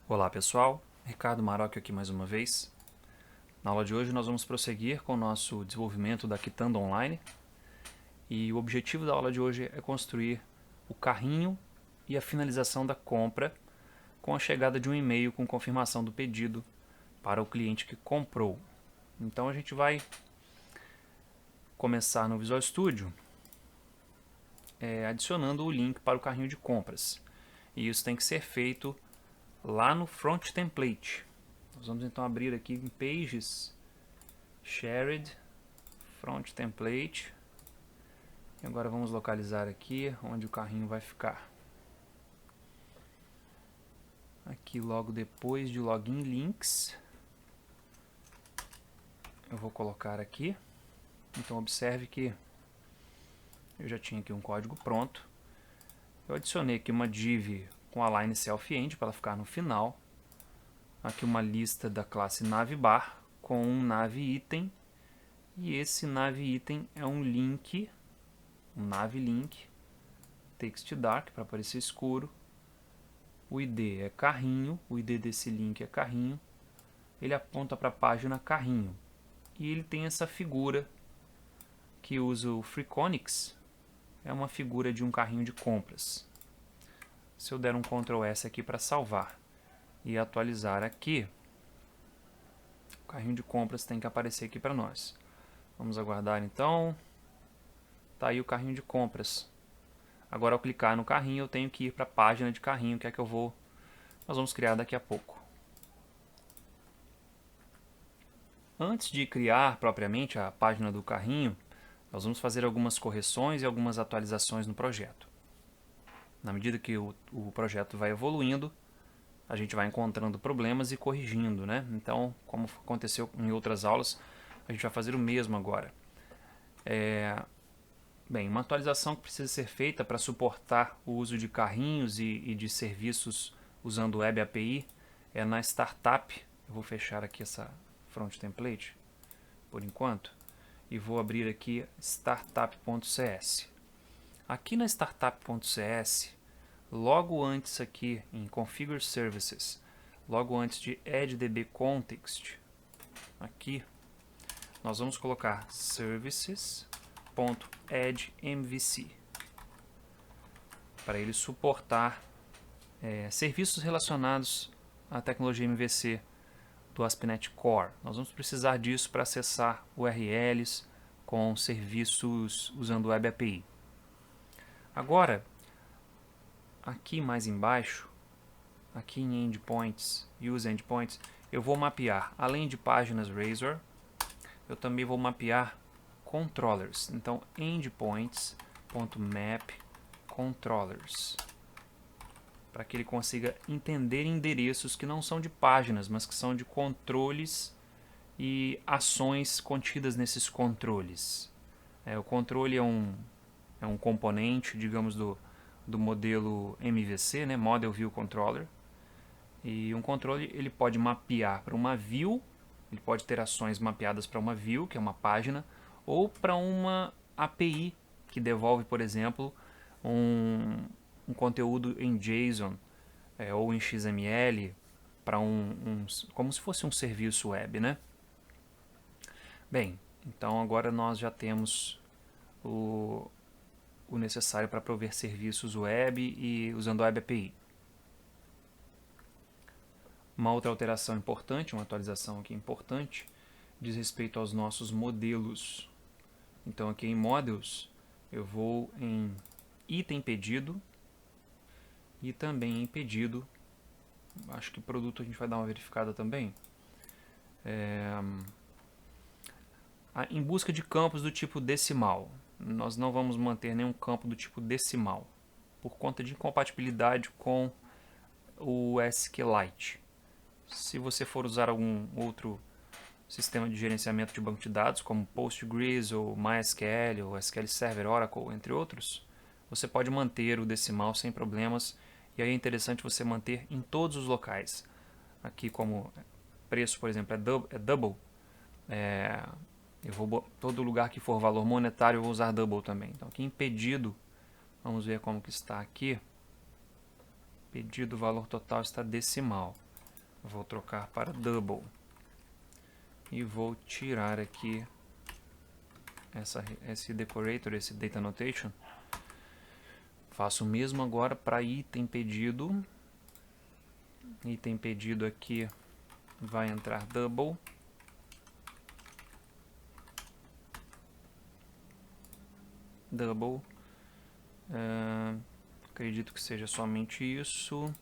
Olá pessoal, Ricardo Maroc aqui mais uma vez. Na aula de hoje nós vamos prosseguir com o nosso desenvolvimento da Quitanda Online e o objetivo da aula de hoje é construir o carrinho e a finalização da compra com a chegada de um e-mail com confirmação do pedido para o cliente que comprou. Então a gente vai começar no Visual Studio adicionando o link para o carrinho de compras, e isso tem que ser feito lá no Front Template. Nós vamos então abrir aqui em Pages, Shared, Front Template. E agora vamos localizar aqui onde o carrinho vai ficar. Aqui logo depois de Login Links. Eu vou colocar aqui. Então observe que eu já tinha aqui um código pronto. Eu adicionei aqui uma div com align self end para ela ficar no final. Aqui uma lista da classe navbar com um nav-item. E esse nav-item é um link, um nav-link, text dark para aparecer escuro. O ID é carrinho, o ID desse link é carrinho. Ele aponta para a página carrinho. E ele tem essa figura que usa o Freakonix, é uma figura de um carrinho de compras. Se eu der um Ctrl S aqui para salvar e atualizar aqui, o carrinho de compras tem que aparecer aqui para nós. Vamos aguardar então. Tá aí o carrinho de compras. Agora ao clicar no carrinho eu tenho que ir para a página de carrinho, que é que nós vamos criar daqui a pouco. Antes de criar propriamente a página do carrinho, nós vamos fazer algumas correções e algumas atualizações no projeto. Na medida que o projeto vai evoluindo, a gente vai encontrando problemas e corrigindo, né? Então, como aconteceu em outras aulas, a gente vai fazer o mesmo agora. Bem, uma atualização que precisa ser feita para suportar o uso de carrinhos e de serviços usando Web API é na Startup. Eu vou fechar aqui essa Front Template por enquanto e vou abrir aqui startup.cs. Aqui na startup.cs, logo antes aqui em Configure Services, logo antes de Add DB Context, aqui nós vamos colocar services.addMVC para ele suportar serviços relacionados à tecnologia MVC do ASP.NET Core. Nós vamos precisar disso para acessar URLs com serviços usando Web API. Agora, aqui mais embaixo, aqui em Endpoints, Use Endpoints, eu vou mapear, além de páginas Razor, eu também vou mapear controllers. Então, endpoints.map controllers, para que ele consiga entender endereços que não são de páginas, mas que são de controles e ações contidas nesses controles. O controle é um componente, digamos, do modelo MVC, né, Model View Controller. E um controle ele pode mapear para uma view, ele pode ter ações mapeadas para uma view, que é uma página, ou para uma API, que devolve, por exemplo, um conteúdo em JSON ou em XML, para como se fosse um serviço web, né? Bem, então agora nós já temos o necessário para prover serviços web e usando a Web API. Uma outra alteração importante, uma atualização aqui importante, diz respeito aos nossos modelos. Então aqui em Models, eu vou em Item Pedido e também em Pedido. Acho que produto a gente vai dar uma verificada também. Em busca de campos do tipo decimal. Nós não vamos manter nenhum campo do tipo decimal, por conta de incompatibilidade com o SQLite. Se você for usar algum outro sistema de gerenciamento de banco de dados, como Postgres, ou MySQL, ou SQL Server, Oracle, entre outros, você pode manter o decimal sem problemas, e aí é interessante você manter em todos os locais. Aqui como preço, por exemplo, é double, todo lugar que for valor monetário eu vou usar double também. Então aqui em pedido, vamos ver como que está aqui. Pedido, valor total está decimal. Vou trocar para double. E vou tirar aqui esse decorator, esse data annotation. Faço o mesmo agora para item pedido. Item pedido aqui vai entrar double. Double. Acredito que seja somente isso.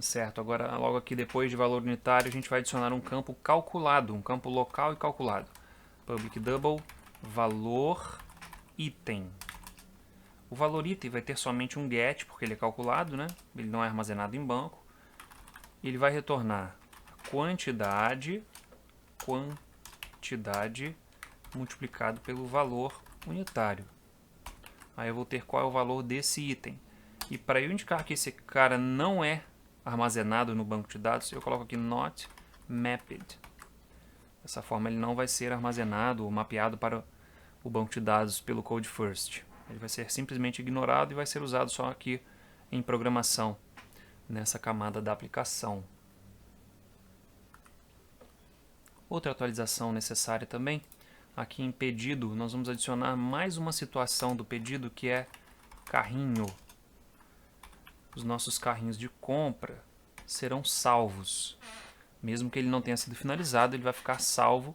Certo, agora logo aqui depois de valor unitário a gente vai adicionar um campo calculado, um campo local e calculado. Public double, valor item. O valor item vai ter somente um get, porque ele é calculado, né? Ele não é armazenado em banco. Ele vai retornar a quantidade multiplicado pelo valor unitário. Aí eu vou ter qual é o valor desse item. E para eu indicar que esse cara não é armazenado no banco de dados, eu coloco aqui not mapped. Dessa forma ele não vai ser armazenado ou mapeado para o banco de dados pelo code first. Ele vai ser simplesmente ignorado e vai ser usado só aqui em programação, nessa camada da aplicação. Outra atualização necessária também, aqui em pedido, nós vamos adicionar mais uma situação do pedido que é carrinho. Os nossos carrinhos de compra serão salvos. Mesmo que ele não tenha sido finalizado, ele vai ficar salvo,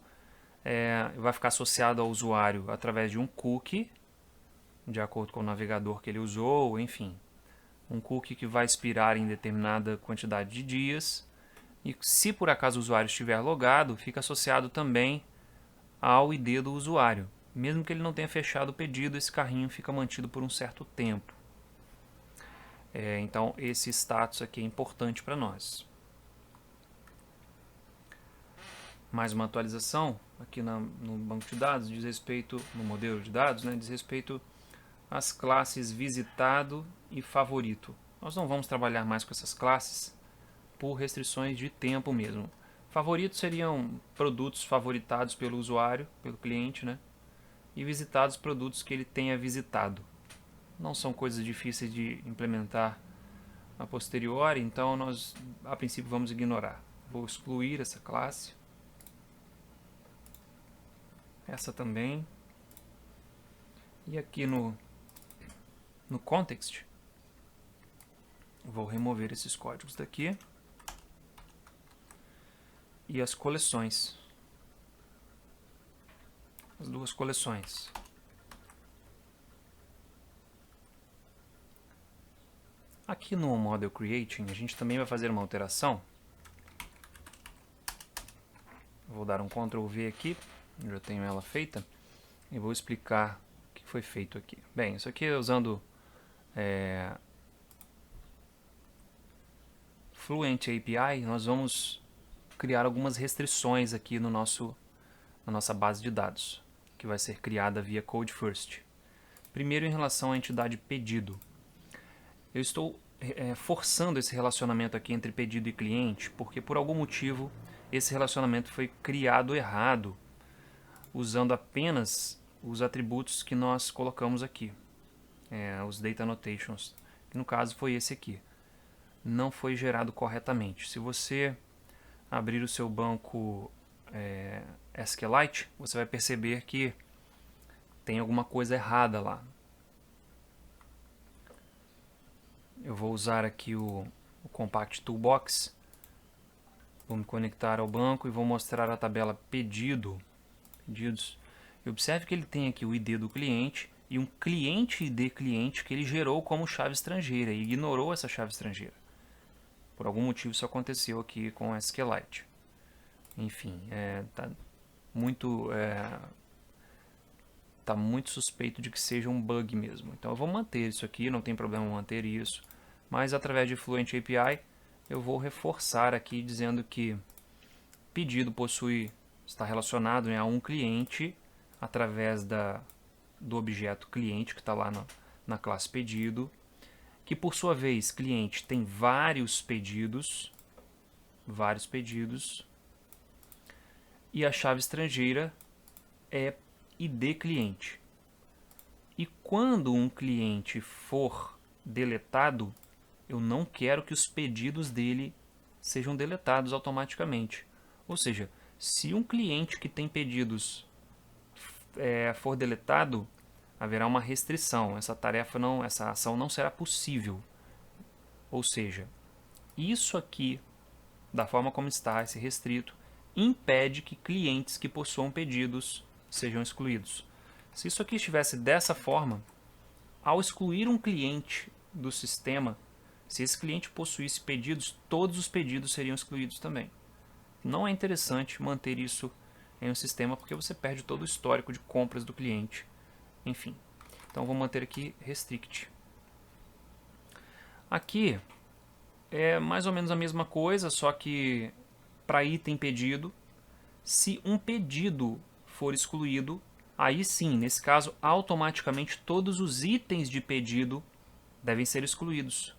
vai ficar associado ao usuário através de um cookie, de acordo com o navegador que ele usou, enfim. Um cookie que vai expirar em determinada quantidade de dias. E se por acaso o usuário estiver logado, fica associado também ao ID do usuário. Mesmo que ele não tenha fechado o pedido, esse carrinho fica mantido por um certo tempo. Então esse status aqui é importante para nós. Mais uma atualização aqui no banco de dados, diz respeito, no modelo de dados, né, diz respeito às classes visitado e favorito. Nós não vamos trabalhar mais com essas classes por restrições de tempo mesmo. Favoritos seriam produtos favoritados pelo usuário, pelo cliente, né? E visitados produtos que ele tenha visitado. Não são coisas difíceis de implementar a posteriori, então nós a princípio vamos ignorar. Vou excluir essa classe. Essa também. E aqui no context, vou remover esses códigos daqui. E as coleções. As duas coleções. Aqui no Model Creating, a gente também vai fazer uma alteração. Vou dar um Ctrl V aqui, eu já tenho ela feita, e vou explicar o que foi feito aqui. Bem, isso aqui é usando Fluent API, nós vamos criar algumas restrições aqui na nossa base de dados, que vai ser criada via Code First. Primeiro, em relação à entidade pedido. Eu estou forçando esse relacionamento aqui entre pedido e cliente, porque por algum motivo esse relacionamento foi criado errado, usando apenas os atributos que nós colocamos aqui, os data annotations, que no caso foi esse aqui. Não foi gerado corretamente. Se você abrir o seu banco SQLite, você vai perceber que tem alguma coisa errada lá. Eu vou usar aqui o Compact Toolbox, vou me conectar ao banco e vou mostrar a tabela pedidos. E observe que ele tem aqui o ID do cliente e um cliente ID cliente que ele gerou como chave estrangeira e ignorou essa chave estrangeira. Por algum motivo isso aconteceu aqui com o SQLite. Enfim, tá muito suspeito de que seja um bug mesmo. Então eu vou manter isso aqui, não tem problema manter isso. Mas através de Fluent API eu vou reforçar aqui dizendo que pedido está relacionado a um cliente através do objeto cliente que está lá na classe pedido, que por sua vez cliente tem vários pedidos, e a chave estrangeira é ID cliente. E quando um cliente for deletado, eu não quero que os pedidos dele sejam deletados automaticamente. Ou seja, se um cliente que tem pedidos for deletado, haverá uma restrição. Essa ação não será possível. Ou seja, isso aqui, da forma como está, esse restrito, impede que clientes que possuam pedidos sejam excluídos. Se isso aqui estivesse dessa forma, ao excluir um cliente do sistema, se esse cliente possuísse pedidos, todos os pedidos seriam excluídos também. Não é interessante manter isso em um sistema porque você perde todo o histórico de compras do cliente. Enfim, então vou manter aqui restrict. Aqui é mais ou menos a mesma coisa, só que para item pedido, se um pedido for excluído, aí sim, nesse caso, automaticamente todos os itens de pedido devem ser excluídos.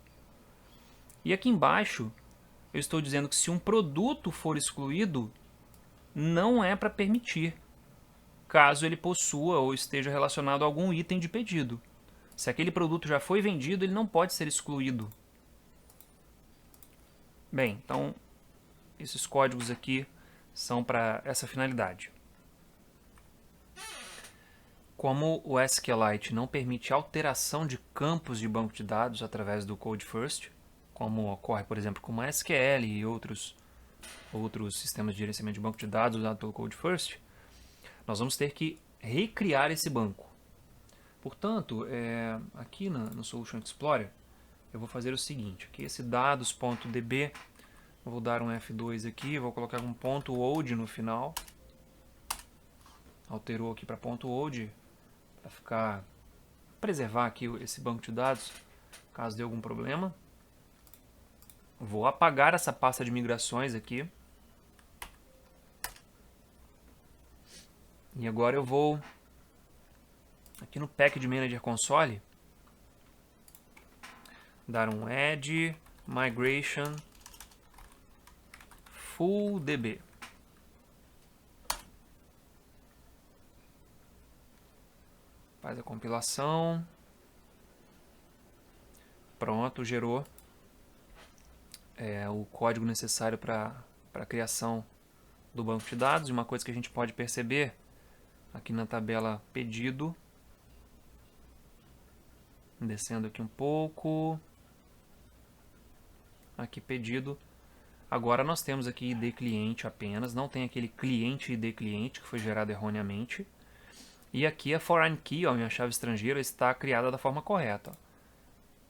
E aqui embaixo, eu estou dizendo que se um produto for excluído, não é para permitir, caso ele possua ou esteja relacionado a algum item de pedido. Se aquele produto já foi vendido, ele não pode ser excluído. Bem, então esses códigos aqui são para essa finalidade. Como o SQLite não permite alteração de campos de banco de dados através do Code First, como ocorre, por exemplo, com a SQL e outros sistemas de gerenciamento de banco de dados usados pelo Code First, nós vamos ter que recriar esse banco. Portanto, aqui no Solution Explorer, eu vou fazer o seguinte, aqui esse dados.db, eu vou dar um F2 aqui, vou colocar um .old no final, alterou aqui para .old, para preservar aqui esse banco de dados, caso dê algum problema. Vou apagar essa pasta de migrações aqui. E agora eu vou aqui no Package Manager Console dar um add migration full db. Faz a compilação. Pronto, gerou o código necessário para a criação do banco de dados. E uma coisa que a gente pode perceber aqui na tabela pedido, descendo aqui um pouco, aqui pedido, agora nós temos aqui ID cliente apenas, não tem aquele cliente ID cliente que foi gerado erroneamente. E aqui a foreign key, a minha chave estrangeira, está criada da forma correta.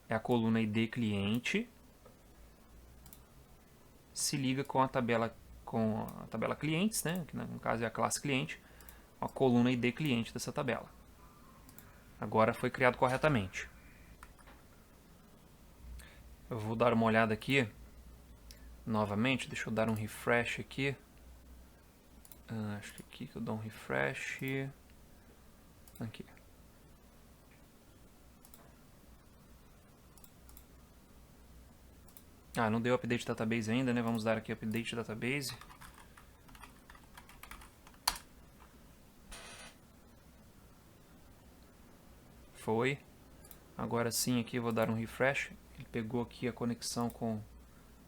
É a coluna ID cliente, se liga com a tabela clientes, né? Que no caso é a classe cliente, a coluna ID cliente dessa tabela. Agora foi criado corretamente. Eu vou dar uma olhada aqui novamente, deixa eu dar um refresh aqui. Acho que aqui que eu dou um refresh. Aqui. Não deu update database ainda, né? Vamos dar aqui update database. Foi. Agora sim aqui eu vou dar um refresh. Ele pegou aqui a conexão com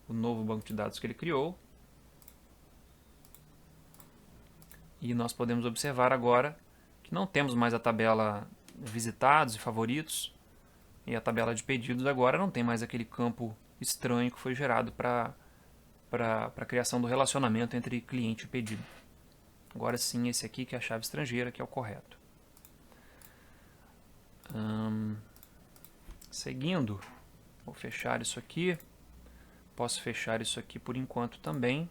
o novo banco de dados que ele criou. E nós podemos observar agora que não temos mais a tabela visitados e favoritos. E a tabela de pedidos agora não tem mais aquele campo estranho que foi gerado para a criação do relacionamento entre cliente e pedido. Agora sim, esse aqui que é a chave estrangeira, que é o correto. Seguindo, vou fechar isso aqui. Posso fechar isso aqui por enquanto também.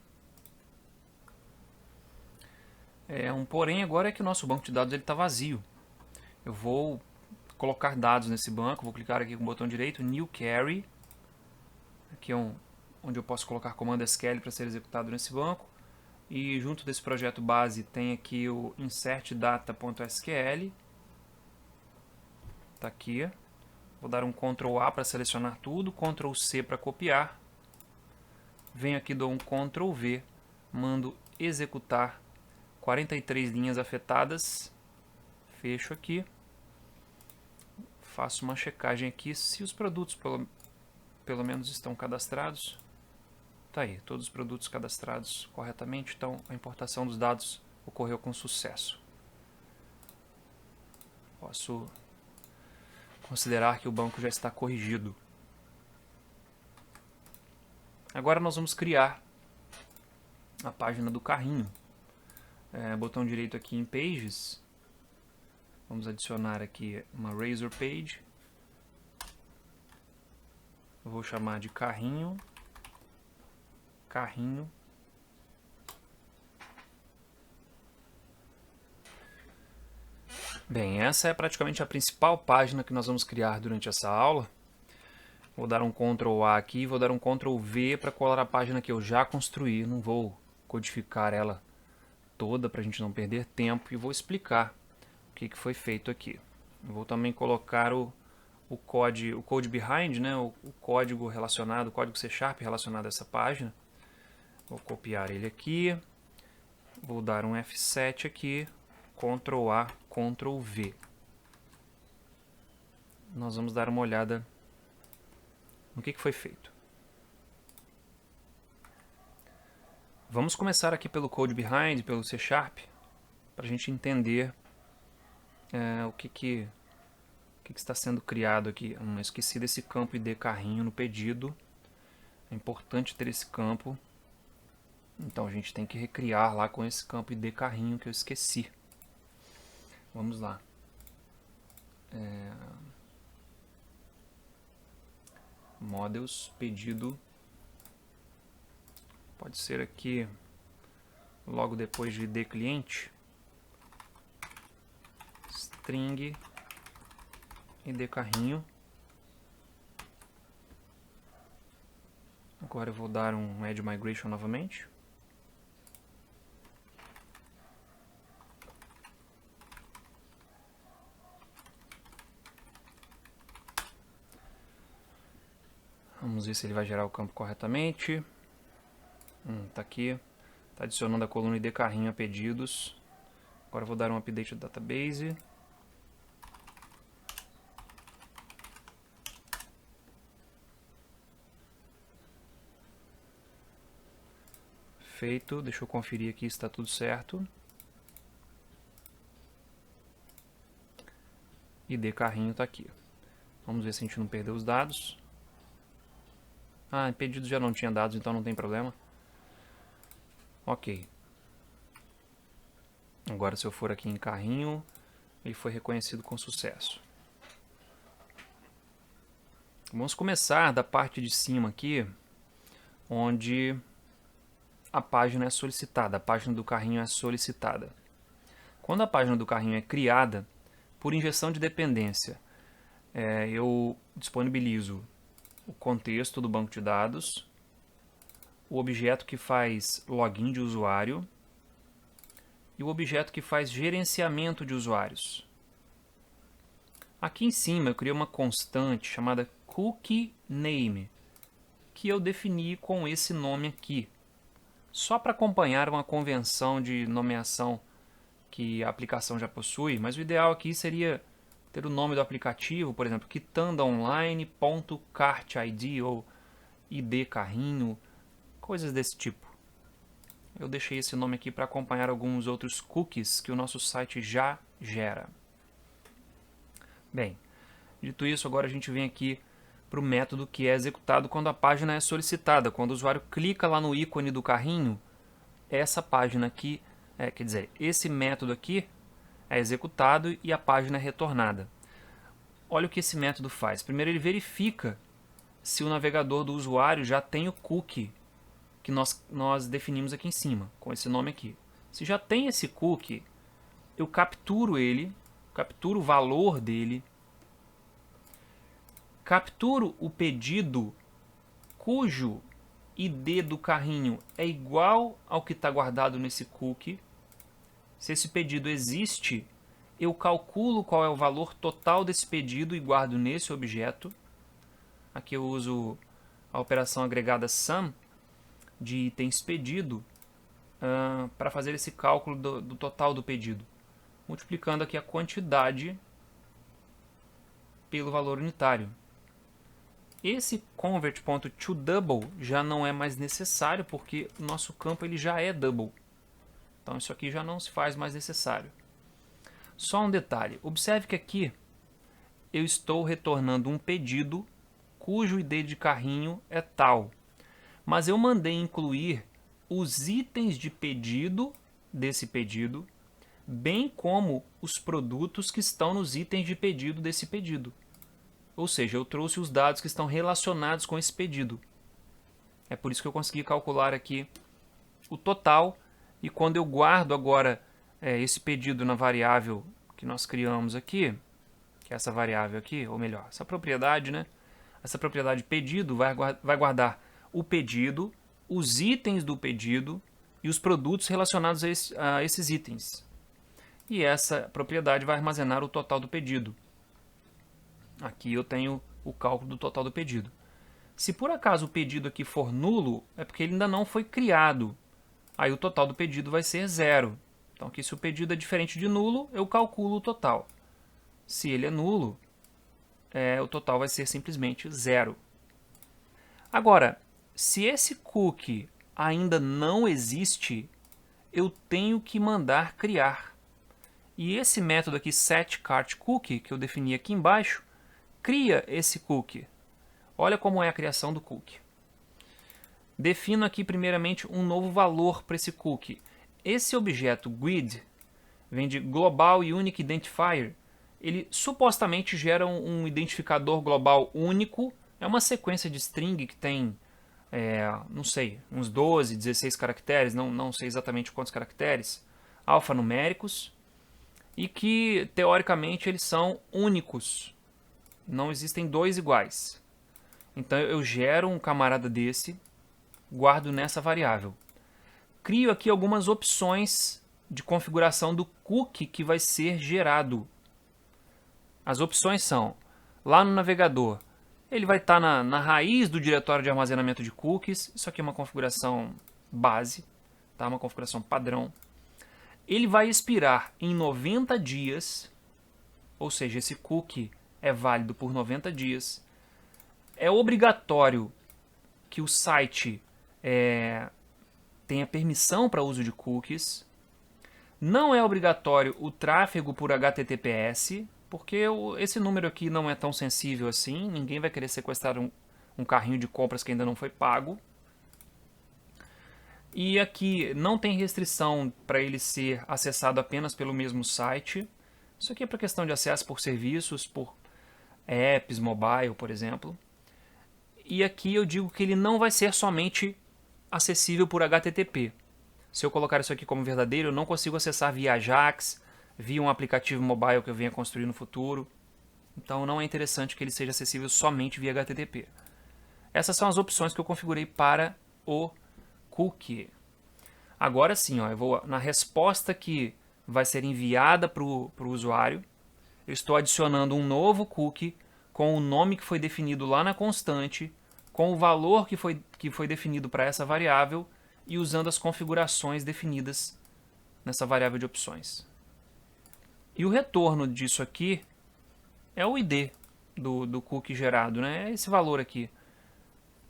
Porém agora é que o nosso banco de dados está vazio. Eu vou colocar dados nesse banco, vou clicar aqui com o botão direito, New Query. Aqui é onde eu posso colocar comando SQL para ser executado nesse banco. E junto desse projeto base tem aqui o insert data.sql. Está aqui. Vou dar um Ctrl A para selecionar tudo, Ctrl C para copiar. Venho aqui, dou um Ctrl V, mando executar 43 linhas afetadas. Fecho aqui. Faço uma checagem aqui se os produtos pelo menos estão cadastrados. Tá aí, todos os produtos cadastrados corretamente, então a importação dos dados ocorreu com sucesso. Posso considerar que o banco já está corrigido. Agora nós vamos criar a página do carrinho. Botão direito aqui em Pages. Vamos adicionar aqui uma Razor Page. Eu vou chamar de carrinho. Carrinho. Bem, essa é praticamente a principal página que nós vamos criar durante essa aula. Vou dar um Ctrl A aqui e vou dar um Ctrl V para colar a página que eu já construí. Não vou codificar ela toda para a gente não perder tempo e vou explicar o que foi feito aqui. Eu vou também colocar o code behind, né, o código relacionado, o código C# relacionado a essa página. Vou copiar ele aqui, vou dar um F7 aqui, Ctrl A, Ctrl V. Nós vamos dar uma olhada no que foi feito. Vamos começar aqui pelo code behind, pelo C#, para a gente entender o que está sendo criado aqui. Eu esqueci desse campo ID carrinho no pedido. É importante ter esse campo. Então a gente tem que recriar lá com esse campo ID carrinho que eu esqueci. Vamos lá. Models, pedido. Pode ser aqui logo depois de ID cliente. String ID carrinho. Agora eu vou dar um add migration novamente. Vamos ver se ele vai gerar o campo corretamente. Tá aqui. Está adicionando a coluna ID carrinho a pedidos. Agora eu vou dar um update do database. Feito. Deixa eu conferir aqui se está tudo certo. ID carrinho está aqui. Vamos ver se a gente não perdeu os dados. Em pedido já não tinha dados, então não tem problema. Ok. Agora se eu for aqui em carrinho, ele foi reconhecido com sucesso. Vamos começar da parte de cima aqui, onde a página é solicitada, a página do carrinho é solicitada. Quando a página do carrinho é criada, por injeção de dependência, eu disponibilizo o contexto do banco de dados, o objeto que faz login de usuário e o objeto que faz gerenciamento de usuários. Aqui em cima eu criei uma constante chamada cookie name, que eu defini com esse nome aqui, só para acompanhar uma convenção de nomeação que a aplicação já possui, mas o ideal aqui seria ter o nome do aplicativo, por exemplo, quitandaonline.cartid ou ID carrinho, coisas desse tipo. Eu deixei esse nome aqui para acompanhar alguns outros cookies que o nosso site já gera. Bem, dito isso, agora a gente vem aqui para o método que é executado quando a página é solicitada. Quando o usuário clica lá no ícone do carrinho, essa página aqui, quer dizer, esse método aqui é executado e a página é retornada. Olha o que esse método faz. Primeiro ele verifica se o navegador do usuário já tem o cookie que nós definimos aqui em cima, com esse nome aqui. Se já tem esse cookie, eu capturo ele, capturo o valor dele, capturo o pedido cujo ID do carrinho é igual ao que está guardado nesse cookie. Se esse pedido existe, eu calculo qual é o valor total desse pedido e guardo nesse objeto. Aqui eu uso a operação agregada sum de itens pedido para fazer esse cálculo do total do pedido, multiplicando aqui a quantidade pelo valor unitário. esse convert.toDouble já não é mais necessário, porque o nosso campo ele já é double. Então isso aqui já não se faz mais necessário. Só um detalhe, observe que aqui eu estou retornando um pedido cujo ID de carrinho é tal. Mas eu mandei incluir os itens de pedido desse pedido, bem como os produtos que estão nos itens de pedido desse pedido. Ou seja, eu trouxe os dados que estão relacionados com esse pedido. É por isso que eu consegui calcular aqui o total. E quando eu guardo agora esse pedido na variável que nós criamos aqui, que é essa variável aqui, ou melhor, essa propriedade, né? Essa propriedade pedido vai guardar o pedido, os itens do pedido e os produtos relacionados a esses itens. E essa propriedade vai armazenar o total do pedido. Aqui eu tenho o cálculo do total do pedido. Se por acaso o pedido aqui for nulo, é porque ele ainda não foi criado. Aí o total do pedido vai ser 0. Então aqui, se o pedido é diferente de nulo, eu calculo o total. Se ele é nulo, o total vai ser simplesmente 0. Agora, se esse cookie ainda não existe, eu tenho que mandar criar. E esse método aqui, setCartCookie, que eu defini aqui embaixo, cria esse cookie. Olha como é a criação do cookie. Defino aqui primeiramente um novo valor para esse cookie. Esse objeto GUID vem de Global Unique Identifier. Ele supostamente gera um identificador global único. É uma sequência de string que tem, não sei, uns 12, 16 caracteres, não sei exatamente quantos caracteres, alfanuméricos, e que teoricamente eles são únicos. Não existem dois iguais. Então eu gero um camarada desse, guardo nessa variável. Crio aqui algumas opções de configuração do cookie que vai ser gerado. As opções são, lá no navegador, ele vai estar na raiz do diretório de armazenamento de cookies. Isso aqui é uma configuração base, tá? Uma configuração padrão. Ele vai expirar em 90 dias, ou seja, esse cookie é válido por 90 dias. É obrigatório que o site tenha permissão para uso de cookies. Não é obrigatório o tráfego por HTTPS, porque esse número aqui não é tão sensível assim. Ninguém vai querer sequestrar um carrinho de compras que ainda não foi pago. E aqui não tem restrição para ele ser acessado apenas pelo mesmo site. Isso aqui é para questão de acesso por serviços, por apps, mobile, por exemplo. E aqui eu digo que ele não vai ser somente acessível por HTTP. Se eu colocar isso aqui como verdadeiro, eu não consigo acessar via Ajax, via um aplicativo mobile que eu venha construir no futuro. Então não é interessante que ele seja acessível somente via HTTP. Essas são as opções que eu configurei para o cookie. Agora sim, eu vou na resposta que vai ser enviada para o usuário. Eu estou adicionando um novo cookie com o nome que foi definido lá na constante, com o valor que foi definido para essa variável e usando as configurações definidas nessa variável de opções. E o retorno disso aqui é o ID do cookie gerado, né? É esse valor aqui.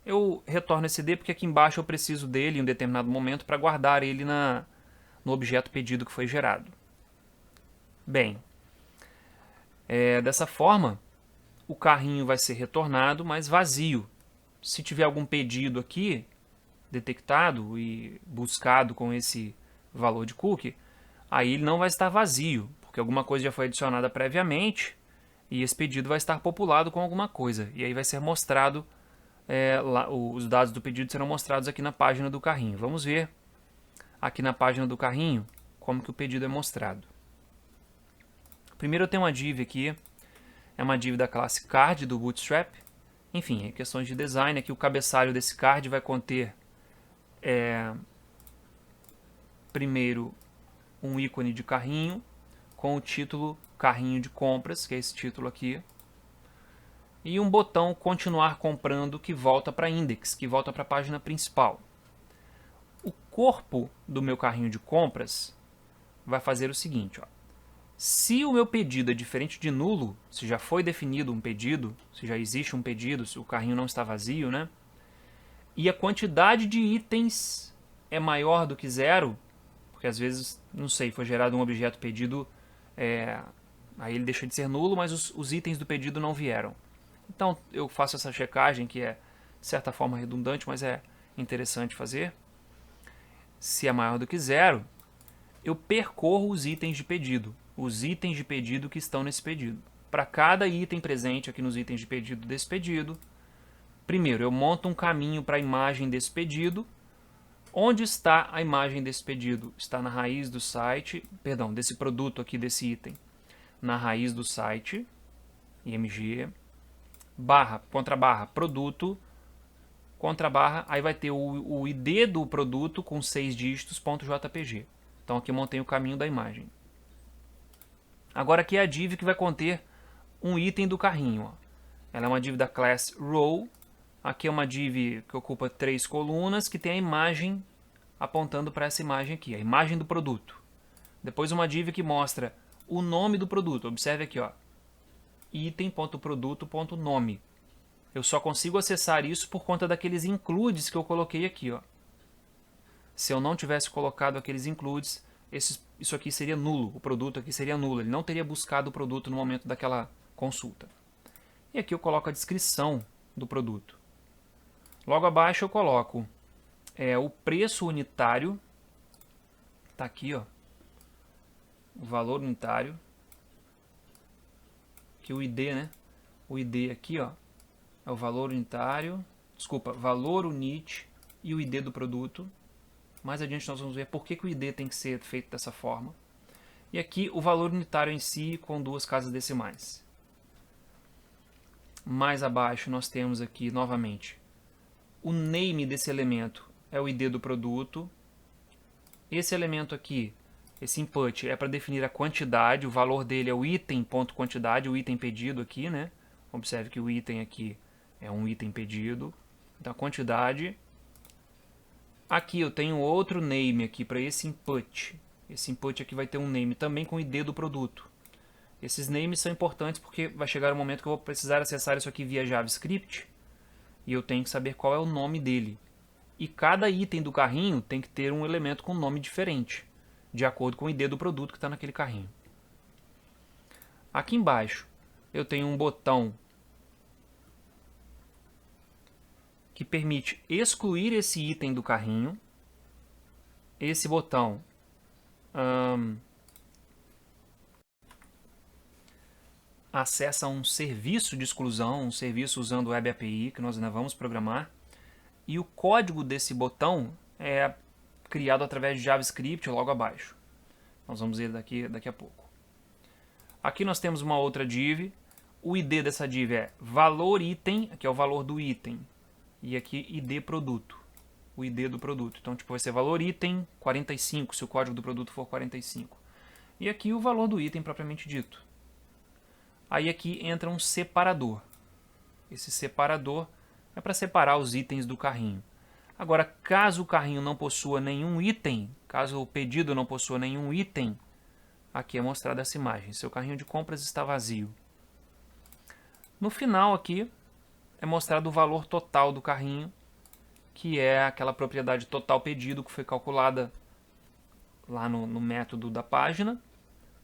Eu retorno esse ID porque aqui embaixo eu preciso dele em um determinado momento para guardar ele no objeto pedido que foi gerado. Bem, dessa forma, o carrinho vai ser retornado, mas vazio. Se tiver algum pedido aqui detectado e buscado com esse valor de cookie, aí ele não vai estar vazio, porque alguma coisa já foi adicionada previamente e esse pedido vai estar populado com alguma coisa. E aí vai ser mostrado, os dados do pedido serão mostrados aqui na página do carrinho. Vamos ver aqui na página do carrinho como que o pedido é mostrado. Primeiro eu tenho uma div aqui, é uma div da classe card do Bootstrap. Enfim, questões de design, aqui o cabeçalho desse card vai conter primeiro um ícone de carrinho com o título carrinho de compras, que é esse título aqui, e um botão continuar comprando que volta para index, que volta para a página principal. O corpo do meu carrinho de compras vai fazer o seguinte, Se o meu pedido é diferente de nulo, se já foi definido um pedido, se já existe um pedido, se o carrinho não está vazio, né? E a quantidade de itens é maior do que zero, porque às vezes, não sei, foi gerado um objeto pedido, aí ele deixa de ser nulo, mas os itens do pedido não vieram. Então eu faço essa checagem que é de certa forma redundante, mas é interessante fazer. Se é maior do que zero, eu percorro os itens de pedido, os itens de pedido que estão nesse pedido. Para cada item presente aqui nos itens de pedido desse pedido, primeiro eu monto um caminho para a imagem desse pedido. Onde está a imagem desse pedido? Está na raiz do site, perdão, desse produto aqui, desse item. Na raiz do site, img, barra, contra barra, produto, contra barra, aí vai ter o ID do produto com 6 dígitos, .jpg. Então aqui eu montei o caminho da imagem. Agora aqui é a div que vai conter um item do carrinho. Ó. Ela é uma div da class row. Aqui é uma div que ocupa 3 colunas, que tem a imagem apontando para essa imagem aqui, a imagem do produto. Depois uma div que mostra o nome do produto. Observe aqui, ó, item.produto.nome. Eu só consigo acessar isso por conta daqueles includes que eu coloquei aqui. Ó. Se eu não tivesse colocado aqueles includes, isso aqui seria nulo. O produto aqui seria nulo. Ele não teria buscado o produto no momento daquela consulta. E aqui eu coloco a descrição do produto. Logo abaixo eu coloco o preço unitário. Está aqui, ó, o valor unitário. Aqui o ID, né? O ID aqui, ó, é o valor unitário. Desculpa, valor unit e o ID do produto. Mais adiante nós vamos ver por que o ID tem que ser feito dessa forma. E aqui o valor unitário em si com 2 casas decimais. Mais abaixo nós temos aqui novamente o name desse elemento é o ID do produto. Esse elemento aqui, esse input, é para definir a quantidade. O valor dele é o item.quantidade, o item pedido aqui, né? Observe que o item aqui é um item pedido. Então a quantidade. Aqui eu tenho outro name aqui para esse input. Esse input aqui vai ter um name também com o ID do produto. Esses names são importantes porque vai chegar um momento que eu vou precisar acessar isso aqui via JavaScript e eu tenho que saber qual é o nome dele. E cada item do carrinho tem que ter um elemento com nome diferente, de acordo com o ID do produto que está naquele carrinho. Aqui embaixo eu tenho um botão que permite excluir esse item do carrinho. Esse botão acessa um serviço de exclusão, um serviço usando o Web API, que nós ainda vamos programar. E o código desse botão é criado através de JavaScript logo abaixo. Nós vamos ver daqui a pouco. Aqui nós temos uma outra div. O ID dessa div é valor item, aqui é o valor do item. E aqui ID produto, o ID do produto. Então tipo, vai ser valor item 45, se o código do produto for 45. E aqui o valor do item propriamente dito. Aí aqui entra um separador. Esse separador é para separar os itens do carrinho. Agora, caso o carrinho não possua nenhum item, caso o pedido não possua nenhum item, aqui é mostrada essa imagem. Seu carrinho de compras está vazio. No final aqui é mostrado o valor total do carrinho, que é aquela propriedade total pedido que foi calculada lá no método da página,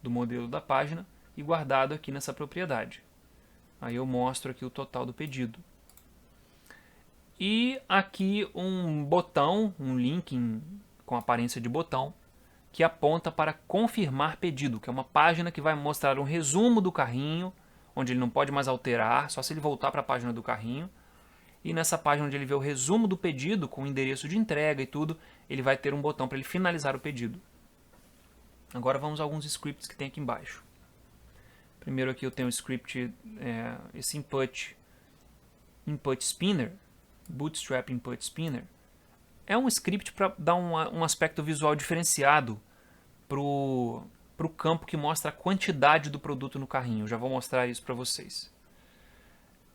do modelo da página, e guardado aqui nessa propriedade. Aí eu mostro aqui o total do pedido. E aqui um botão, um link com aparência de botão, que aponta para confirmar pedido, que é uma página que vai mostrar um resumo do carrinho, onde ele não pode mais alterar, só se ele voltar para a página do carrinho. E nessa página onde ele vê o resumo do pedido, com o endereço de entrega e tudo, ele vai ter um botão para ele finalizar o pedido. Agora vamos a alguns scripts que tem aqui embaixo. Primeiro aqui eu tenho o script, esse input spinner, Bootstrap Input Spinner. É um script para dar um aspecto visual diferenciado para o campo que mostra a quantidade do produto no carrinho. Eu já vou mostrar isso para vocês.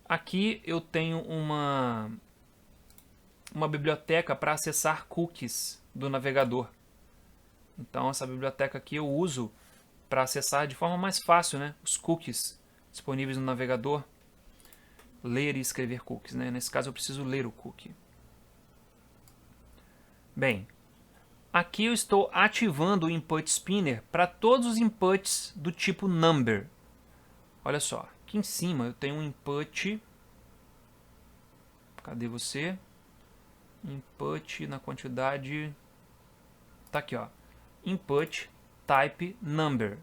Aqui eu tenho uma biblioteca para acessar cookies do navegador. Então essa biblioteca aqui eu uso para acessar de forma mais fácil, né, os cookies disponíveis no navegador. Ler e escrever cookies, né? Nesse caso eu preciso ler o cookie. Bem, aqui eu estou ativando o input spinner para todos os inputs do tipo number. Olha só, aqui em cima eu tenho um input. Cadê você? Input na quantidade. Tá aqui, ó. Input type number.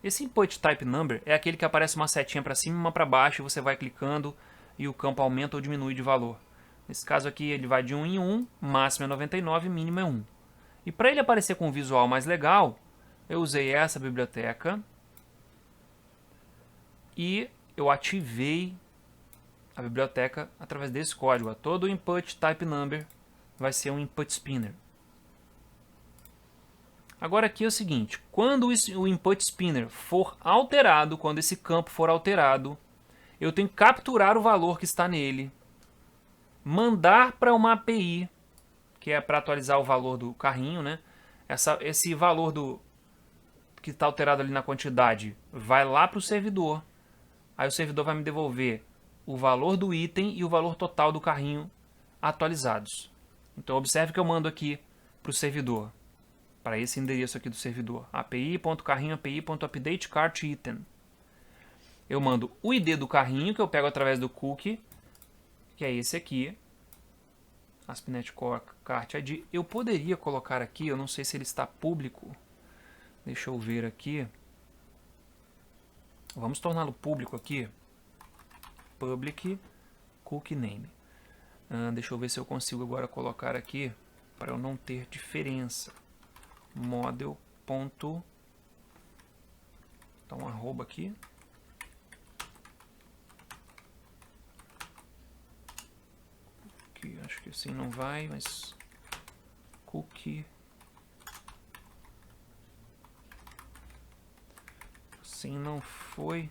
Esse input type number é aquele que aparece uma setinha para cima e uma para baixo e você vai clicando e o campo aumenta ou diminui de valor. Nesse caso aqui ele vai de 1 em 1, máximo é 99, mínimo é 1. E para ele aparecer com um visual mais legal, eu usei essa biblioteca e eu ativei a biblioteca através desse código. Todo input type number vai ser um input spinner. Agora aqui é o seguinte, quando o input spinner for alterado, quando esse campo for alterado, eu tenho que capturar o valor que está nele, mandar para uma API, que é para atualizar o valor do carrinho, né? Esse valor que está alterado ali na quantidade vai lá para o servidor, aí o servidor vai me devolver o valor do item e o valor total do carrinho atualizados. Então observe que eu mando aqui para o servidor, para esse endereço aqui do servidor, api.carrinho, api.updateCartItem. Eu mando o ID do carrinho, que eu pego através do cookie, que é esse aqui, ASP.NET Core Cart ID. Eu poderia colocar aqui, eu não sei se ele está público. Deixa eu ver aqui. Vamos torná-lo público aqui. Public Cookie Name. Deixa eu ver se eu consigo agora colocar aqui, para eu não ter diferença. Model. Então, arroba aqui. Acho que assim não vai, mas cookie. Assim não foi.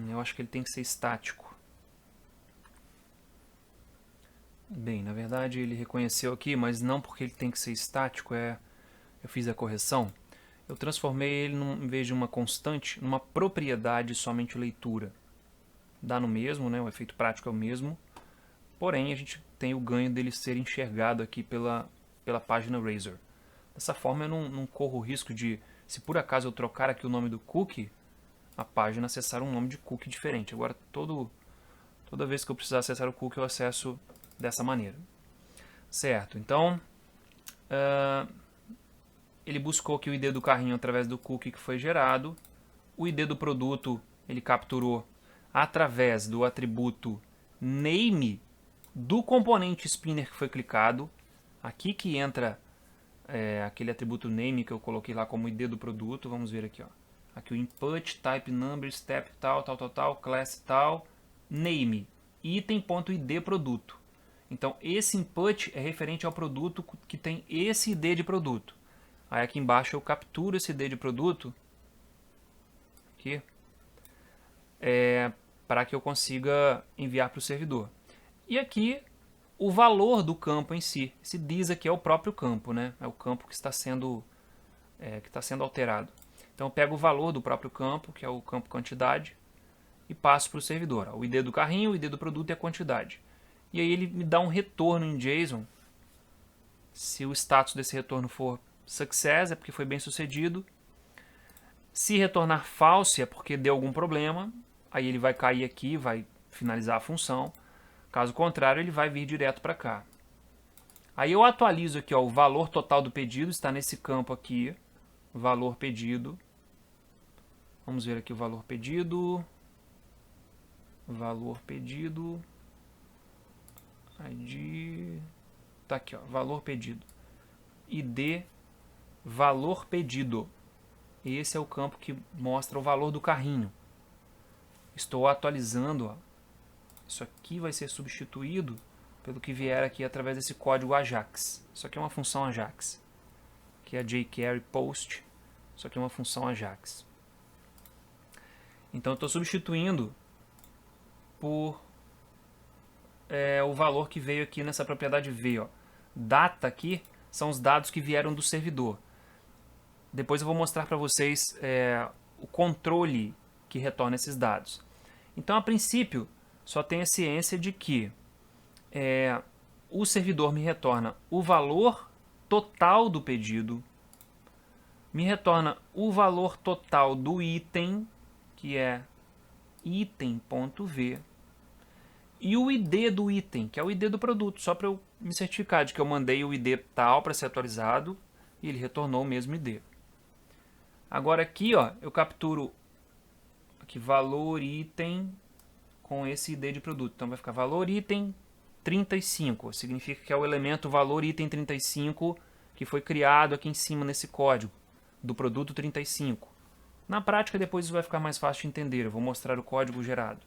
Eu acho que ele tem que ser estático. Bem, na verdade ele reconheceu aqui, mas não porque ele tem que ser estático, eu fiz a correção. Eu transformei ele, em vez de uma constante, numa propriedade somente leitura. Dá no mesmo, né? O efeito prático é o mesmo. Porém, a gente tem o ganho dele ser enxergado aqui pela página Razor. Dessa forma, eu não corro o risco de, se por acaso eu trocar aqui o nome do cookie, a página acessar um nome de cookie diferente. Agora, toda vez que eu precisar acessar o cookie, eu acesso dessa maneira. Certo, então, ele buscou aqui o ID do carrinho através do cookie que foi gerado. O ID do produto ele capturou através do atributo name do componente spinner que foi clicado. Aqui que entra aquele atributo name que eu coloquei lá como ID do produto. Vamos ver aqui, ó. Aqui o input, type number, step tal, class tal, name, item.id produto. Então esse input é referente ao produto que tem esse ID de produto. Aí aqui embaixo eu capturo esse ID de produto aqui, para que eu consiga enviar para o servidor. E aqui o valor do campo em si. Esse this aqui é o próprio campo, né? É o campo que está sendo alterado. Então eu pego o valor do próprio campo, que é o campo quantidade, e passo para o servidor. O ID do carrinho, o ID do produto e a quantidade. E aí ele me dá um retorno em JSON. Se o status desse retorno for success, é porque foi bem sucedido. Se retornar false, é porque deu algum problema. Aí ele vai cair aqui, vai finalizar a função. Caso contrário, ele vai vir direto para cá. Aí eu atualizo aqui, ó, o valor total do pedido, está nesse campo aqui. Valor pedido. Vamos ver aqui o valor pedido. Valor pedido. ID. Tá aqui, ó, valor pedido. ID valor pedido. Esse é o campo que mostra o valor do carrinho. Estou atualizando, ó. Isso aqui vai ser substituído pelo que vier aqui através desse código AJAX. Isso aqui é uma função AJAX. Aqui é a jQuery post. Isso aqui é uma função AJAX. Então eu estou substituindo por o valor que veio aqui nessa propriedade V. Ó. Data aqui são os dados que vieram do servidor. Depois eu vou mostrar para vocês o controle que retorna esses dados. Então, a princípio, só tenha ciência de que o servidor me retorna o valor total do pedido, me retorna o valor total do item, que é item.v, e o ID do item, que é o ID do produto, só para eu me certificar de que eu mandei o ID tal para ser atualizado e ele retornou o mesmo ID. Agora aqui, ó, eu capturo aqui valor item com esse ID de produto. Então vai ficar valor item 35, significa que é o elemento valor item 35 que foi criado aqui em cima nesse código do produto 35. Na prática, depois isso vai ficar mais fácil de entender. Eu vou mostrar o código gerado.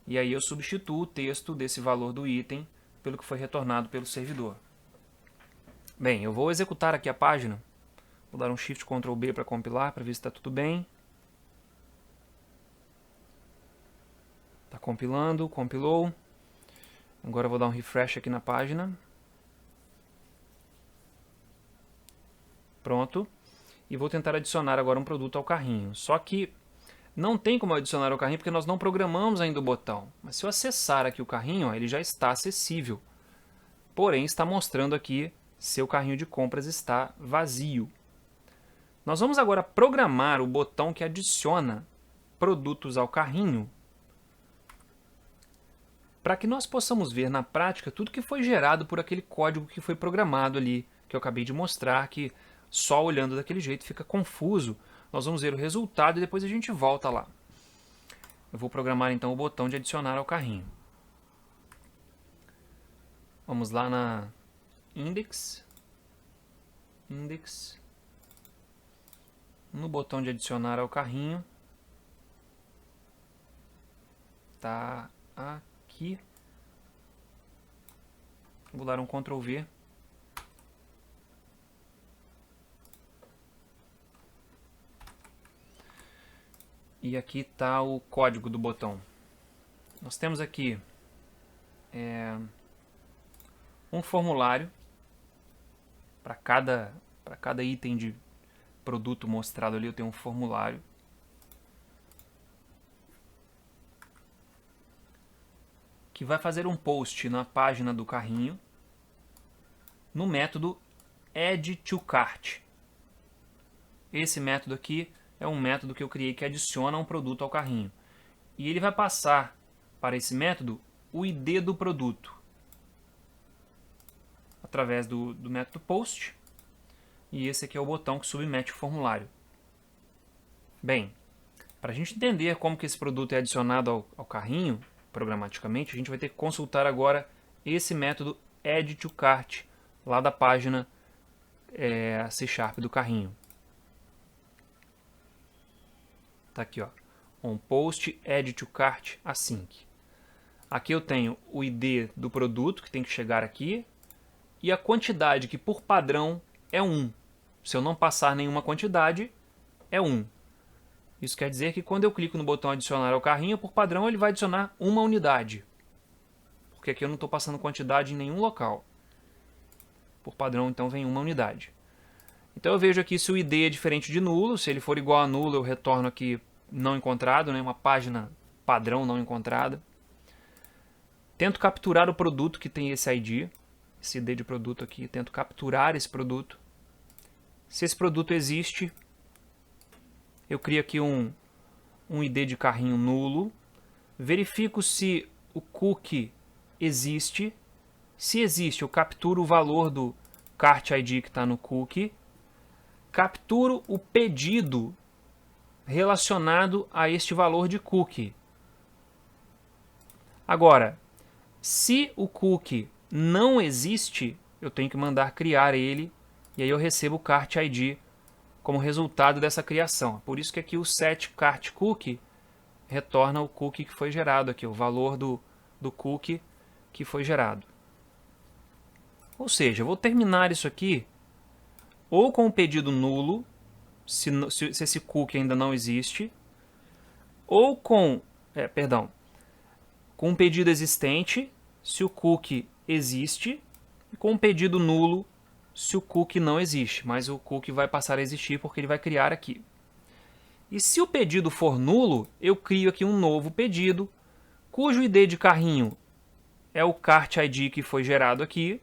E aí eu substituo o texto desse valor do item pelo que foi retornado pelo servidor. Bem, eu vou executar aqui a página. Vou dar um Shift Ctrl B para compilar, para ver se está tudo bem. Está compilando, compilou. Agora eu vou dar um refresh aqui na página. Pronto. E vou tentar adicionar agora um produto ao carrinho. Só que não tem como adicionar ao carrinho porque nós não programamos ainda o botão. Mas se eu acessar aqui o carrinho, ó, ele já está acessível. Porém, está mostrando aqui se o carrinho de compras está vazio. Nós vamos agora programar o botão que adiciona produtos ao carrinho para que nós possamos ver na prática tudo que foi gerado por aquele código que foi programado ali, que eu acabei de mostrar, que só olhando daquele jeito fica confuso. Nós vamos ver o resultado e depois a gente volta lá. Eu vou programar então o botão de adicionar ao carrinho. Vamos lá na Index. No botão de adicionar ao carrinho. Tá aqui. Vou dar um Ctrl V. E aqui está o código do botão. Nós temos aqui um formulário para cada item de produto mostrado ali. Eu tenho um formulário. Que vai fazer um post na página do carrinho no método addToCart. Esse método aqui é um método que eu criei que adiciona um produto ao carrinho. E ele vai passar para esse método o ID do produto através do método post. E esse aqui é o botão que submete o formulário. Bem, para a gente entender como que esse produto é adicionado ao carrinho, programaticamente, a gente vai ter que consultar agora esse método addToCart, lá da página C# do carrinho. Está aqui, ó, onPost addToCart async. Aqui eu tenho o ID do produto, que tem que chegar aqui, e a quantidade, que por padrão é 1. Se eu não passar nenhuma quantidade, é 1. Isso quer dizer que quando eu clico no botão adicionar ao carrinho, por padrão ele vai adicionar uma unidade. Porque aqui eu não estou passando quantidade em nenhum local. Por padrão, então, vem uma unidade. Então eu vejo aqui se o ID é diferente de nulo. Se ele for igual a nulo, eu retorno aqui não encontrado, né? Uma página padrão não encontrada. Tento capturar o produto que tem esse ID. Esse ID de produto aqui. Tento capturar esse produto. Se esse produto existe, eu crio aqui um ID de carrinho nulo. Verifico se o cookie existe. Se existe, eu capturo o valor do cart ID que está no cookie. Capturo o pedido relacionado a este valor de cookie. Agora, se o cookie não existe, eu tenho que mandar criar ele. E aí eu recebo o cart ID como resultado dessa criação. Por isso que aqui o setCartCookie retorna o cookie que foi gerado aqui, o valor do cookie que foi gerado. Ou seja, eu vou terminar isso aqui ou com o pedido nulo, se esse cookie ainda não existe, ou com um pedido existente, se o cookie existe, e com um pedido nulo, se o cookie não existe, mas o cookie vai passar a existir porque ele vai criar aqui. E se o pedido for nulo, eu crio aqui um novo pedido, cujo ID de carrinho é o cart ID que foi gerado aqui.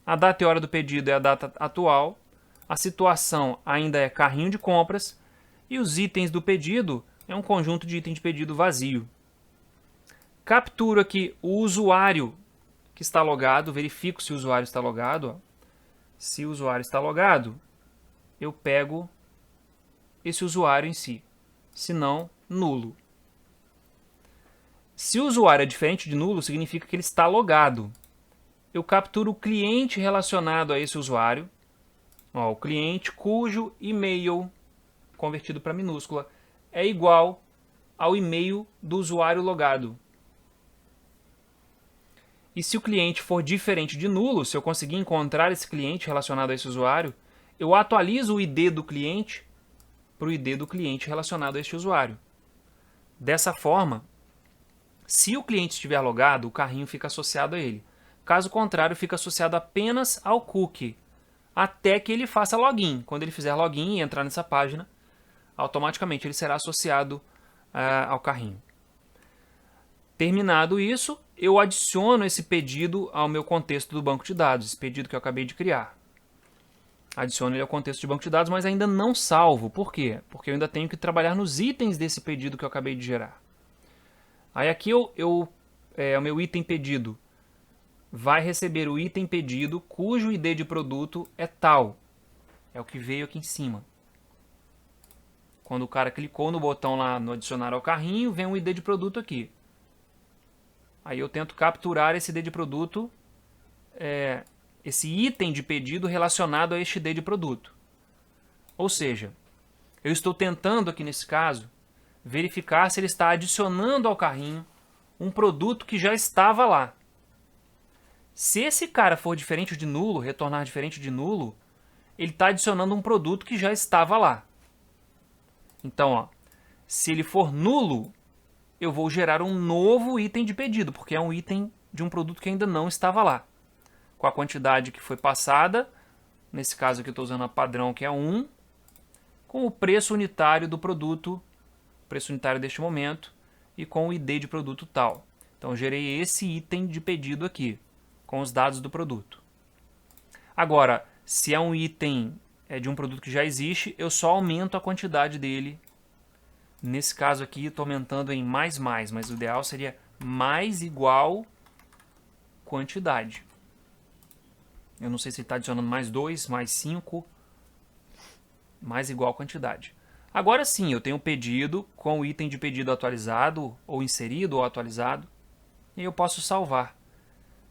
A data e hora do pedido é a data atual. A situação ainda é carrinho de compras. E os itens do pedido é um conjunto de itens de pedido vazio. Capturo aqui o usuário que está logado. Verifico se o usuário está logado. Ó. Se o usuário está logado, eu pego esse usuário em si. Se não, nulo. Se o usuário é diferente de nulo, significa que ele está logado. Eu capturo o cliente relacionado a esse usuário. Ó, o cliente cujo e-mail, convertido para minúscula, é igual ao e-mail do usuário logado. E se o cliente for diferente de nulo, se eu conseguir encontrar esse cliente relacionado a esse usuário, eu atualizo o ID do cliente para o ID do cliente relacionado a este usuário. Dessa forma, se o cliente estiver logado, o carrinho fica associado a ele. Caso contrário, fica associado apenas ao cookie, até que ele faça login. Quando ele fizer login e entrar nessa página, automaticamente ele será associado ao carrinho. Terminado isso, eu adiciono esse pedido ao meu contexto do banco de dados, esse pedido que eu acabei de criar. Adiciono ele ao contexto de banco de dados, mas ainda não salvo. Por quê? Porque eu ainda tenho que trabalhar nos itens desse pedido que eu acabei de gerar. Aí aqui o meu item pedido vai receber o item pedido cujo ID de produto é tal. É o que veio aqui em cima. Quando o cara clicou no botão lá no adicionar ao carrinho, vem um ID de produto aqui. Aí eu tento capturar esse ID de produto, esse item de pedido relacionado a este ID de produto. Ou seja, eu estou tentando aqui nesse caso verificar se ele está adicionando ao carrinho um produto que já estava lá. Se esse cara for diferente de nulo, retornar diferente de nulo, ele está adicionando um produto que já estava lá. Então, ó, se ele for nulo, eu vou gerar um novo item de pedido, porque é um item de um produto que ainda não estava lá. Com a quantidade que foi passada, nesse caso aqui eu estou usando a padrão que é 1, com o preço unitário do produto, preço unitário deste momento, e com o ID de produto tal. Então eu gerei esse item de pedido aqui, com os dados do produto. Agora, se é um item de um produto que já existe, eu só aumento a quantidade dele. Nesse caso aqui, estou aumentando em mais, mas o ideal seria mais igual quantidade. Eu não sei se ele está adicionando mais 2, mais 5, mais igual quantidade. Agora sim, eu tenho um pedido com o item de pedido atualizado, ou inserido, ou atualizado, e eu posso salvar.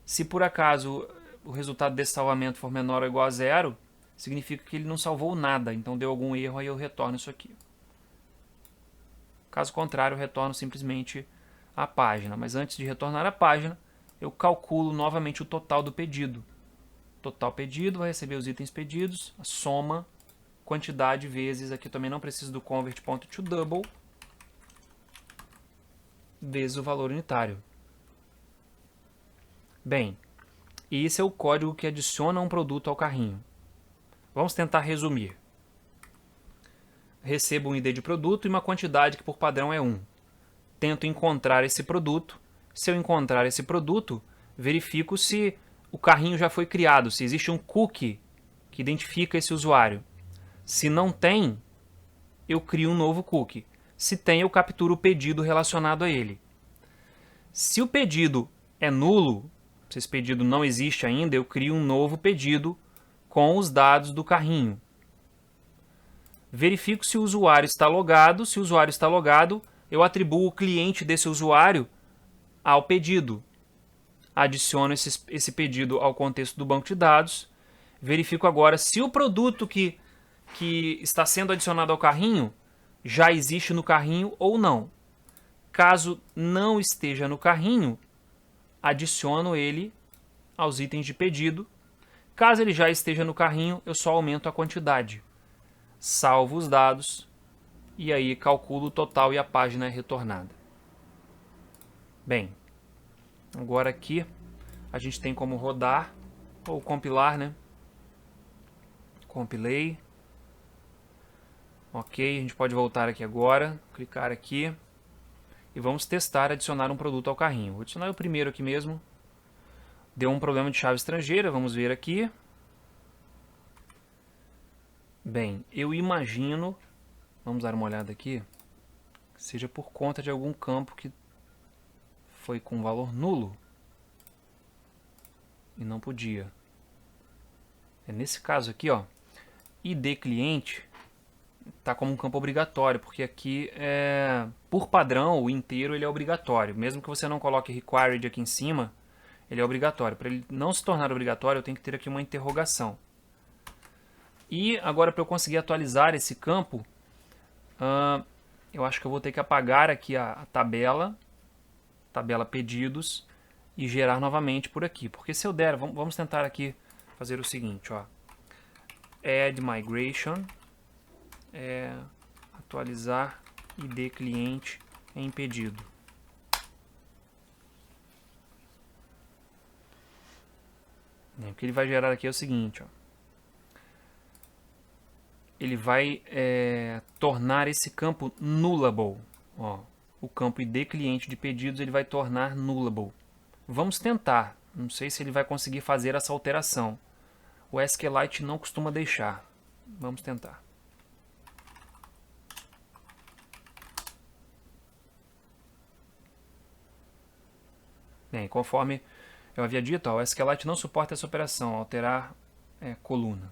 Se por acaso o resultado desse salvamento for menor ou igual a 0, significa que ele não salvou nada, então deu algum erro, aí eu retorno isso aqui. Caso contrário, eu retorno simplesmente a página. Mas antes de retornar a página, eu calculo novamente o total do pedido. Total pedido vai receber os itens pedidos, a soma, quantidade vezes, aqui também não preciso do convert.toDouble, vezes o valor unitário. Bem, esse é o código que adiciona um produto ao carrinho. Vamos tentar resumir. Recebo um ID de produto e uma quantidade que por padrão é 1. Tento encontrar esse produto. Se eu encontrar esse produto, verifico se o carrinho já foi criado, se existe um cookie que identifica esse usuário. Se não tem, eu crio um novo cookie. Se tem, eu capturo o pedido relacionado a ele. Se o pedido é nulo, se esse pedido não existe ainda, eu crio um novo pedido com os dados do carrinho. Verifico se o usuário está logado. Se o usuário está logado, eu atribuo o cliente desse usuário ao pedido. Adiciono esse pedido ao contexto do banco de dados. Verifico agora se o produto que está sendo adicionado ao carrinho já existe no carrinho ou não. Caso não esteja no carrinho, adiciono ele aos itens de pedido. Caso ele já esteja no carrinho, eu só aumento a quantidade. Salvo os dados e aí calculo o total e a página é retornada. Bem, agora aqui a gente tem como rodar ou compilar, né? Compilei. Ok, a gente pode voltar aqui agora, clicar aqui e vamos testar adicionar um produto ao carrinho. Vou adicionar o primeiro aqui mesmo. Deu um problema de chave estrangeira, vamos ver aqui. Bem, eu imagino, vamos dar uma olhada aqui, que seja por conta de algum campo que foi com valor nulo e não podia. É nesse caso aqui, ó, ID cliente está como um campo obrigatório, porque aqui, por padrão, o inteiro ele é obrigatório. Mesmo que você não coloque required aqui em cima, ele é obrigatório. Para ele não se tornar obrigatório, eu tenho que ter aqui uma interrogação. E agora, para eu conseguir atualizar esse campo, eu acho que eu vou ter que apagar aqui a tabela pedidos, e gerar novamente por aqui. Porque se eu der, vamos tentar aqui fazer o seguinte, ó. Add migration, atualizar ID cliente em pedido. O que ele vai gerar aqui é o seguinte, ó. Ele vai tornar esse campo nullable. Ó, o campo ID cliente de pedidos ele vai tornar nullable. Vamos tentar. Não sei se ele vai conseguir fazer essa alteração. O SQLite não costuma deixar. Vamos tentar. Bem, conforme eu havia dito, ó, o SQLite não suporta essa operação, alterar coluna.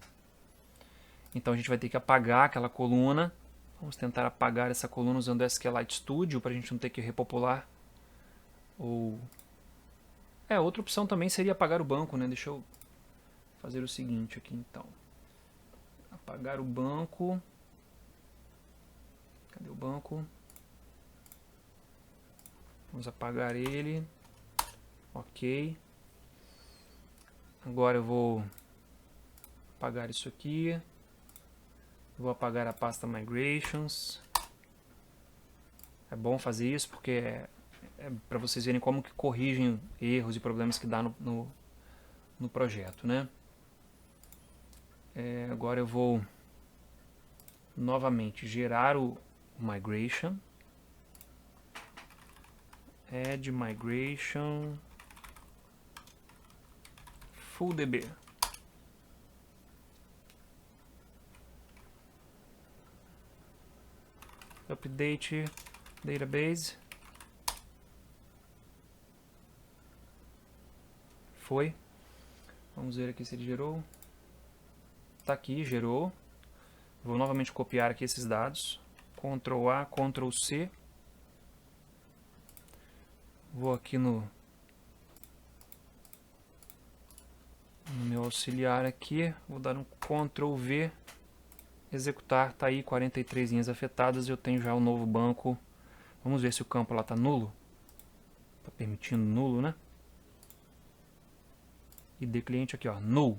Então a gente vai ter que apagar aquela coluna. Vamos tentar apagar essa coluna usando o SQLite Studio para a gente não ter que repopular. Outra opção também seria apagar o banco, né? Deixa eu fazer o seguinte aqui então. Apagar o banco. Cadê o banco? Vamos apagar ele. Ok. Agora eu vou apagar isso aqui. Vou apagar a pasta Migrations. É bom fazer isso porque é para vocês verem como que corrigem erros e problemas que dá no projeto, né? Agora eu vou novamente gerar o Migration. Add Migration FullDB. Update Database. Foi. Vamos ver aqui se ele gerou. Está aqui, gerou. Vou novamente copiar aqui esses dados. Ctrl A, Ctrl C. Vou aqui no meu auxiliar aqui. Vou dar um Ctrl V. Executar, tá aí 43 linhas afetadas, eu tenho já o novo banco. Vamos ver se o campo lá está nulo. Está permitindo nulo, né? ID cliente aqui, ó, null.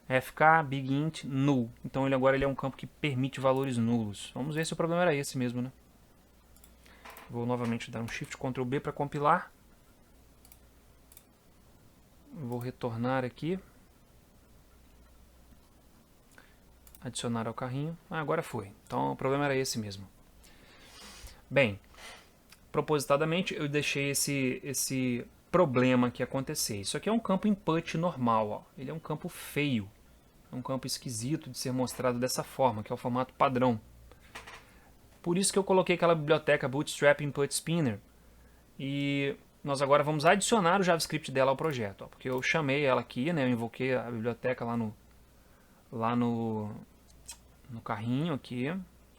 FK, big int, null. Então ele agora é um campo que permite valores nulos. Vamos ver se o problema era esse mesmo, né? Vou novamente dar um Shift Ctrl B para compilar. Vou retornar aqui. Adicionar ao carrinho. Agora foi. Então o problema era esse mesmo. Bem, propositadamente eu deixei esse problema aqui acontecer. Isso aqui é um campo input normal. Ó. Ele é um campo feio. É um campo esquisito de ser mostrado dessa forma, que é o formato padrão. Por isso que eu coloquei aquela biblioteca Bootstrap Input Spinner. E nós agora vamos adicionar o JavaScript dela ao projeto. Ó, porque eu chamei ela aqui, né, eu invoquei a biblioteca lá no carrinho aqui.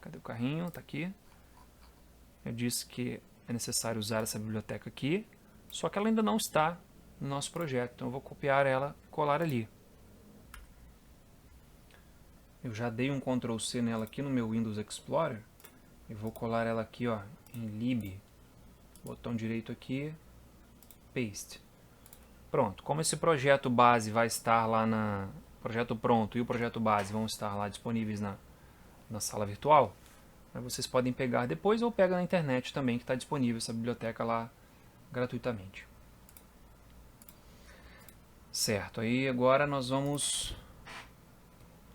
Cadê o carrinho? Tá aqui. Eu disse que é necessário usar essa biblioteca aqui, só que ela ainda não está no nosso projeto. Então eu vou copiar ela e colar ali. Eu já dei um Ctrl C nela aqui no meu Windows Explorer e vou colar ela aqui, ó, em lib. Botão direito aqui, paste. Pronto. Como esse projeto base vai estar lá projeto pronto e o projeto base vão estar lá disponíveis na sala virtual, vocês podem pegar depois ou pega na internet também, que está disponível essa biblioteca lá gratuitamente. Certo, aí agora nós vamos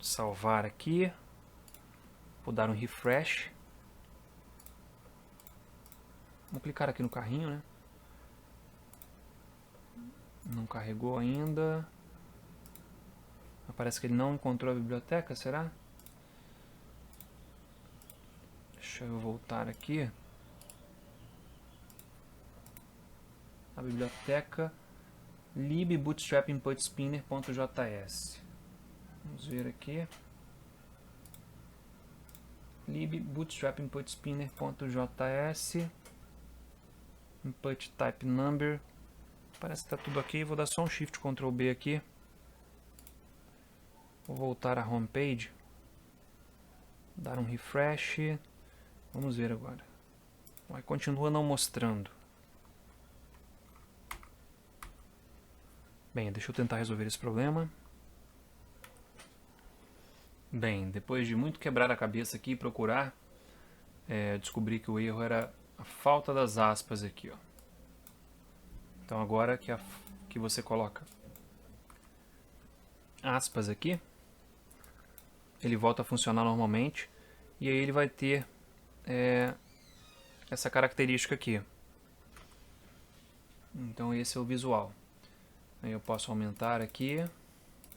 salvar aqui. Vou dar um refresh. Vamos clicar aqui no carrinho, né? Não carregou ainda. Parece que ele não encontrou a biblioteca, será? Deixa eu voltar aqui. A biblioteca lib-bootstrap-input-spinner.js. Vamos ver aqui. lib-bootstrap-input-spinner.js. Input type number. Parece que está tudo aqui. Vou dar só um Shift Ctrl B aqui. Vou voltar à homepage. Dar um refresh. Vamos ver agora. Mas continua não mostrando. Bem, deixa eu tentar resolver esse problema. Bem, depois de muito quebrar a cabeça aqui e procurar, descobri que o erro era a falta das aspas aqui, ó. Então agora que você coloca aspas aqui, ele volta a funcionar normalmente e aí ele vai ter essa característica aqui. Então esse é o visual. Aí eu posso aumentar aqui,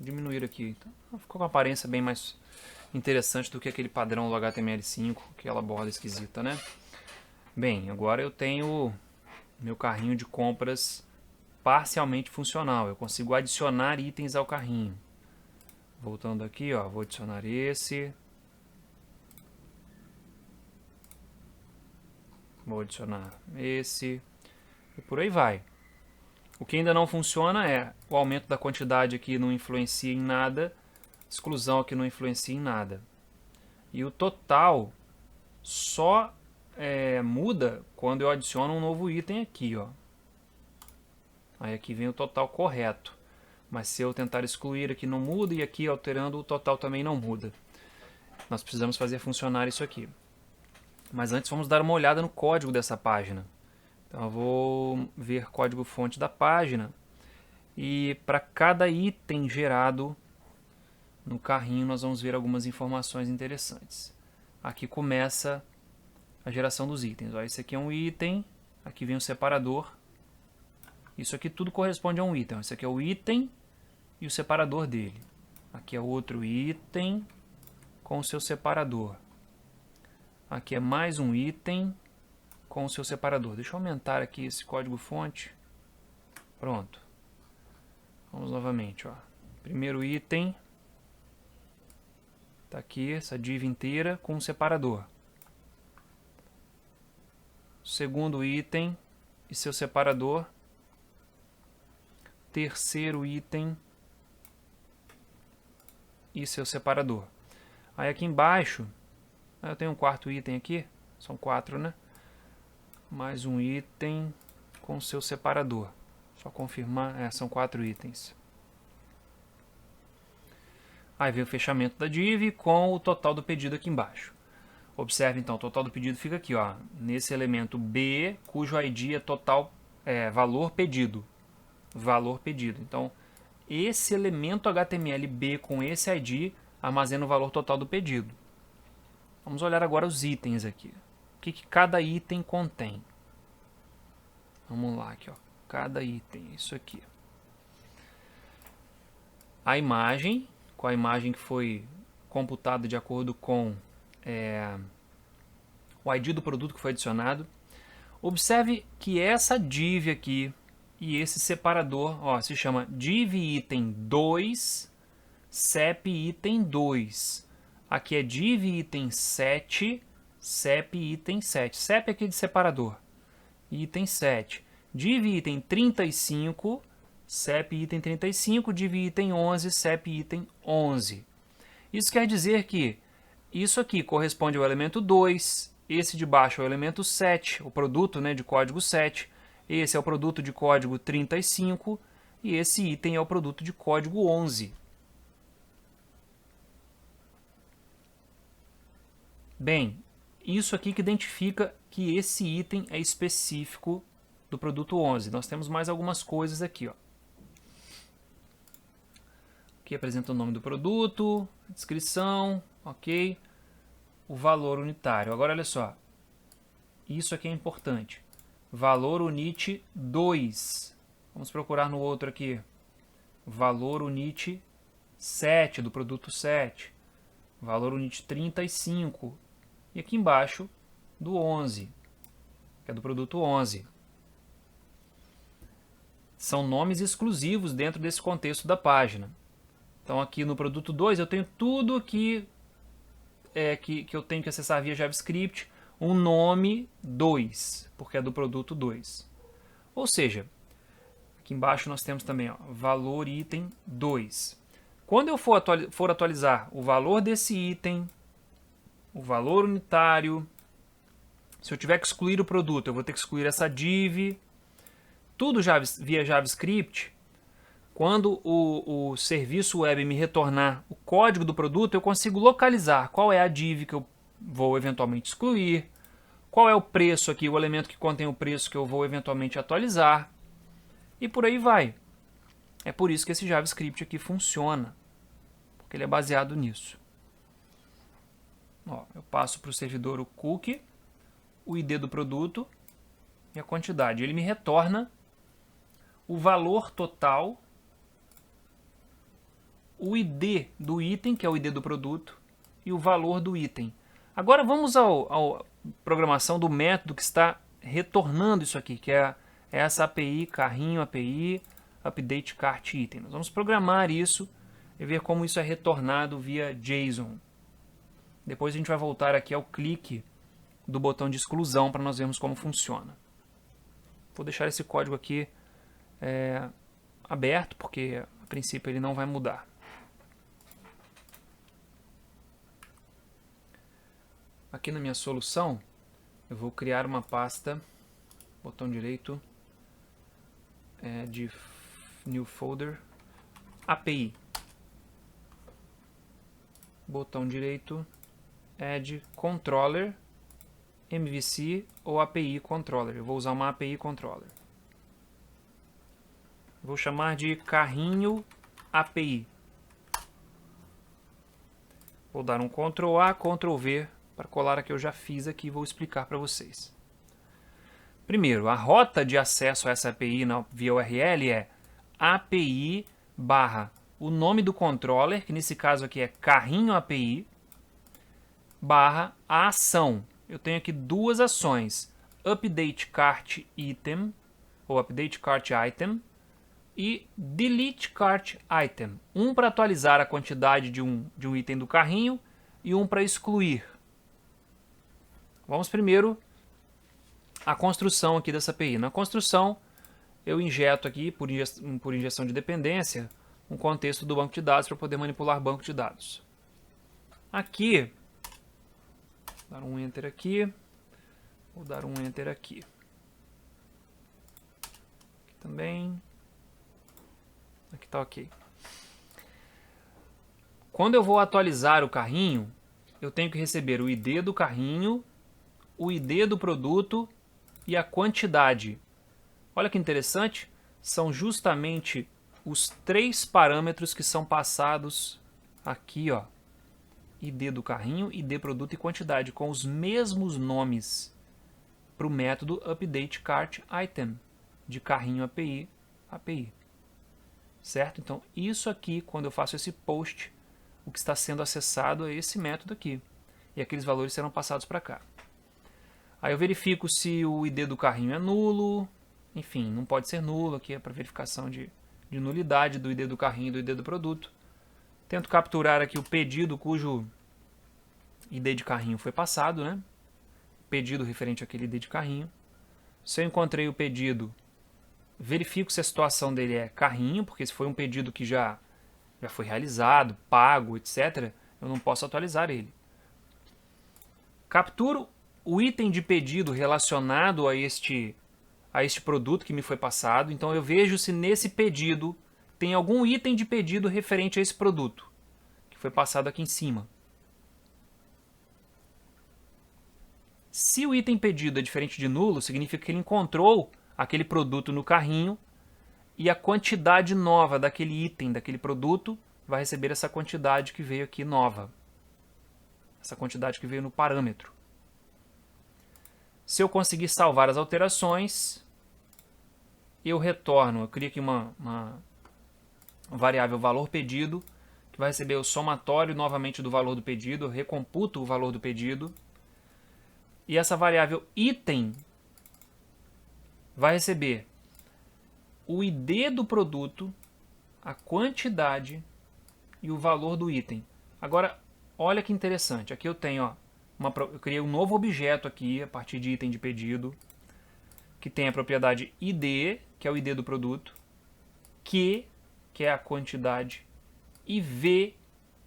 diminuir aqui. Então, ficou com uma aparência bem mais interessante do que aquele padrão do HTML5, aquela borda esquisita, né? Bem, agora eu tenho meu carrinho de compras parcialmente funcional. Eu consigo adicionar itens ao carrinho. Voltando aqui, ó, vou adicionar esse. Vou adicionar esse. E por aí vai. O que ainda não funciona é o aumento da quantidade aqui não influencia em nada. Exclusão aqui não influencia em nada. E o total só muda quando eu adiciono um novo item aqui, ó. Aí aqui vem o total correto. Mas se eu tentar excluir aqui não muda e aqui alterando o total também não muda. Nós precisamos fazer funcionar isso aqui. Mas antes vamos dar uma olhada no código dessa página. Então eu vou ver código-fonte da página. E para cada item gerado no carrinho nós vamos ver algumas informações interessantes. Aqui começa a geração dos itens. Ó, esse aqui é um item, aqui vem o separador. Isso aqui tudo corresponde a um item. Esse aqui é o item e o separador dele. Aqui é outro item com o seu separador. Aqui é mais um item com o seu separador. Deixa eu aumentar aqui esse código-fonte. Pronto. Vamos novamente. Ó. Primeiro item. Está aqui essa div inteira com um separador. Segundo item e seu separador. Terceiro item e seu separador. Aí aqui embaixo, eu tenho um quarto item aqui, são 4, né? Mais um item com seu separador. Só confirmar, são 4 itens. Aí vem o fechamento da div com o total do pedido aqui embaixo. Observe então, o total do pedido fica aqui, ó, nesse elemento B, cujo ID é total, valor pedido. Valor pedido. Então, esse elemento HTML B com esse ID armazena o valor total do pedido. Vamos olhar agora os itens aqui. O que cada item contém? Vamos lá, aqui, ó. Cada item, isso aqui. A imagem, com a imagem que foi computada de acordo com o ID do produto que foi adicionado. Observe que essa div aqui e esse separador, ó, se chama div item 2, sep item 2. Aqui é div item 7, sep item 7. Sep aqui de separador. Item 7. Div item 35, sep item 35, div item 11, sep item 11. Isso quer dizer que isso aqui corresponde ao elemento 2, esse de baixo é o elemento 7, o produto, né, de código 7. Esse é o produto de código 35 e esse item é o produto de código 11. Bem, isso aqui que identifica que esse item é específico do produto 11. Nós temos mais algumas coisas aqui, ó. Aqui apresenta o nome do produto, descrição, ok, o valor unitário. Agora olha só, isso aqui é importante. Valor unit 2. Vamos procurar no outro aqui. Valor unit 7, do produto 7. Valor unit 35. E aqui embaixo, do 11, que é do produto 11. São nomes exclusivos dentro desse contexto da página. Então aqui no produto 2 eu tenho tudo aqui que eu tenho que acessar via JavaScript, um nome 2, porque é do produto 2. Ou seja, aqui embaixo nós temos também valor item 2. Quando eu for atualizar o valor desse item, o valor unitário, se eu tiver que excluir o produto, eu vou ter que excluir essa div, tudo via JavaScript. Quando o serviço web me retornar o código do produto, eu consigo localizar qual é a div que eu vou eventualmente excluir, qual é o preço aqui, o elemento que contém o preço que eu vou eventualmente atualizar, e por aí vai. É por isso que esse JavaScript aqui funciona, porque ele é baseado nisso. Eu passo para o servidor o cookie, o ID do produto e a quantidade. Ele me retorna o valor total, o ID do item, que é o ID do produto, e o valor do item. Agora vamos à programação do método que está retornando isso aqui, que é essa API, carrinho API, update cart item. Nós vamos programar isso e ver como isso é retornado via JSON. Depois a gente vai voltar aqui ao clique do botão de exclusão para nós vermos como funciona. Vou deixar esse código aqui aberto, porque a princípio ele não vai mudar. Aqui na minha solução, eu vou criar uma pasta, botão direito, de New Folder, API. Botão direito, Add Controller, MVC ou API Controller. Eu vou usar uma API Controller. Vou chamar de carrinho API. Vou dar um Ctrl A, Ctrl V para colar a que eu já fiz aqui e vou explicar para vocês. Primeiro, a rota de acesso a essa API via URL é API barra o nome do controller, que nesse caso aqui é carrinho API, barra a ação. Eu tenho aqui duas ações, update cart item, ou update cart item, e delete cart item. Um para atualizar a quantidade de um item do carrinho e um para excluir. Vamos primeiro à construção aqui dessa API. Na construção, eu injeto aqui, por injeção de dependência, um contexto do banco de dados para poder manipular banco de dados. Aqui, vou dar um Enter aqui, vou dar um Enter aqui. Aqui também. Aqui está ok. Quando eu vou atualizar o carrinho, eu tenho que receber o ID do carrinho, o ID do produto e a quantidade. Olha que interessante, são justamente os três parâmetros que são passados aqui, ó. ID do carrinho, ID produto e quantidade, com os mesmos nomes para o método update cart item, de carrinho API, API. Certo? Então, isso aqui, quando eu faço esse post, o que está sendo acessado é esse método aqui. E aqueles valores serão passados para cá. Aí eu verifico se o ID do carrinho é nulo. Enfim, não pode ser nulo. Aqui é para verificação de nulidade do ID do carrinho e do ID do produto. Tento capturar aqui o pedido cujo ID de carrinho foi passado, né? Pedido referente àquele ID de carrinho. Se eu encontrei o pedido, verifico se a situação dele é carrinho, porque se foi um pedido que já foi realizado, pago, etc., eu não posso atualizar ele. Capturo o item de pedido relacionado a este produto que me foi passado. Então eu vejo se nesse pedido tem algum item de pedido referente a esse produto, que foi passado aqui em cima. Se o item pedido é diferente de nulo, significa que ele encontrou aquele produto no carrinho e a quantidade nova daquele item, daquele produto, vai receber essa quantidade que veio aqui nova. Essa quantidade que veio no parâmetro. Se eu conseguir salvar as alterações, eu retorno, eu crio aqui uma variável valor pedido, que vai receber o somatório novamente do valor do pedido, eu recomputo o valor do pedido, e essa variável item vai receber o ID do produto, a quantidade e o valor do item. Agora, olha que interessante, aqui eu tenho, eu criei um novo objeto aqui, a partir de item de pedido, que tem a propriedade ID, que é o ID do produto, Q, que é a quantidade, e V,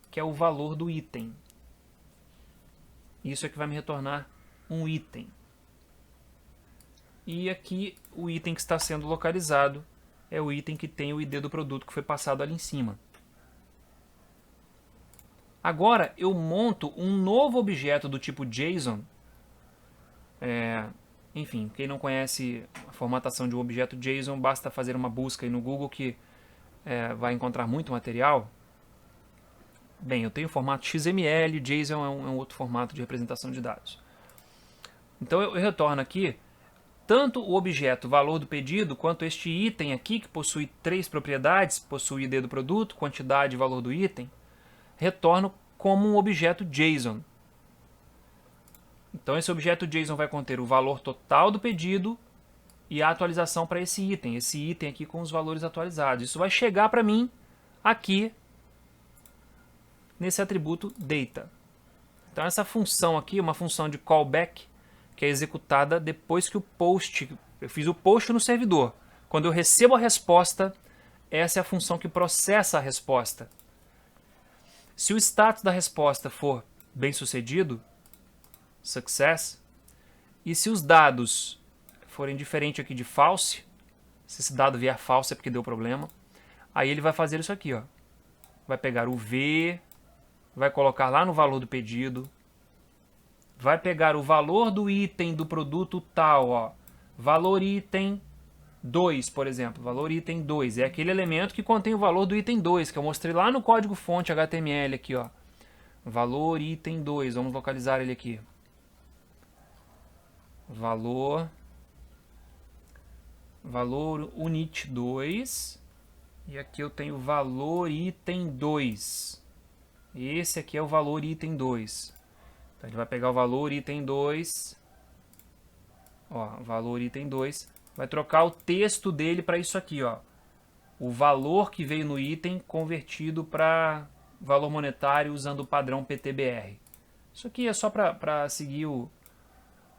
que é o valor do item. Isso é que vai me retornar um item. E aqui o item que está sendo localizado é o item que tem o ID do produto que foi passado ali em cima. Agora eu monto um novo objeto do tipo JSON. Enfim, quem não conhece a formatação de um objeto JSON, basta fazer uma busca aí no Google que vai encontrar muito material. Bem, eu tenho o formato XML, JSON é um outro formato de representação de dados. Então eu retorno aqui tanto o objeto valor do pedido, quanto este item aqui, que possui 3 propriedades, possui ID do produto, quantidade e valor do item, retorno como um objeto JSON. Então esse objeto JSON vai conter o valor total do pedido e a atualização para esse item aqui com os valores atualizados. Isso vai chegar para mim aqui nesse atributo data. Então essa função aqui é uma função de callback que é executada depois que eu fiz o post no servidor. Quando eu recebo a resposta, essa é a função que processa a resposta. Se o status da resposta for bem sucedido, success, e se os dados forem diferentes aqui de false, se esse dado vier false é porque deu problema, aí ele vai fazer isso aqui, ó. Vai pegar o V, vai colocar lá no valor do pedido, vai pegar o valor do item do produto tal, ó, valor item 2, por exemplo, valor item 2, é aquele elemento que contém o valor do item 2, que eu mostrei lá no código fonte HTML aqui, ó. Valor item 2, vamos localizar ele aqui. Valor unit 2, e aqui eu tenho valor item 2. Esse aqui é o valor item 2. Então ele vai pegar o valor item 2, ó, valor item 2, vai trocar o texto dele para isso aqui, ó. O valor que veio no item convertido para valor monetário usando o padrão PTBR. Isso aqui é só para seguir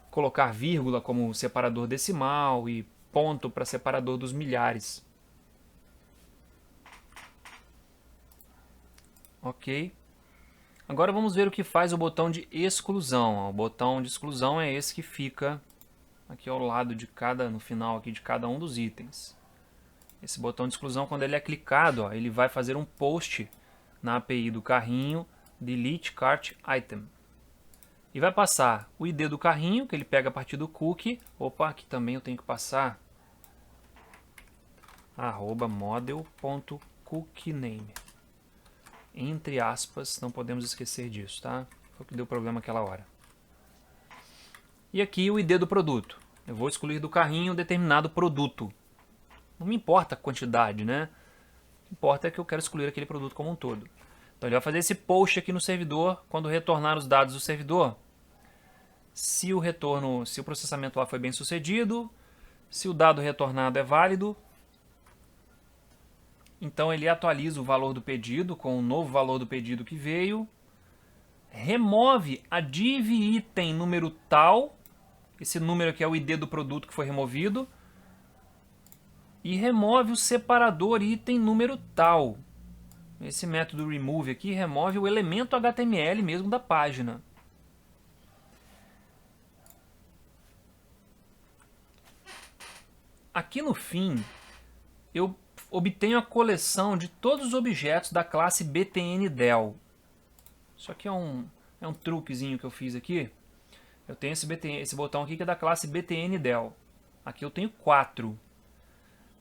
colocar vírgula como separador decimal e ponto para separador dos milhares. Ok. Agora vamos ver o que faz o botão de exclusão. O botão de exclusão é esse que fica aqui ao lado de no final aqui de cada um dos itens. Esse botão de exclusão, quando ele é clicado, ó, ele vai fazer um post na API do carrinho delete cart item. E vai passar o ID do carrinho, que ele pega a partir do cookie. Opa, aqui também eu tenho que passar @model.cookieName. Entre aspas, não podemos esquecer disso, tá? Foi o que deu problema aquela hora. E aqui o ID do produto. Eu vou excluir do carrinho um determinado produto. Não me importa a quantidade, né? O que importa é que eu quero excluir aquele produto como um todo. Então ele vai fazer esse post aqui no servidor, quando retornar os dados do servidor. Se o processamento lá foi bem sucedido, se o dado retornado é válido, então ele atualiza o valor do pedido com o novo valor do pedido que veio, remove a div item número tal, esse número aqui é o ID do produto que foi removido, e remove o separador item número tal. Esse método remove aqui remove o elemento HTML mesmo da página. Aqui no fim, eu obtenho a coleção de todos os objetos da classe btndel. Isso aqui é um truquezinho que eu fiz aqui. Eu tenho esse botão aqui que é da classe btndel. Aqui eu tenho 4.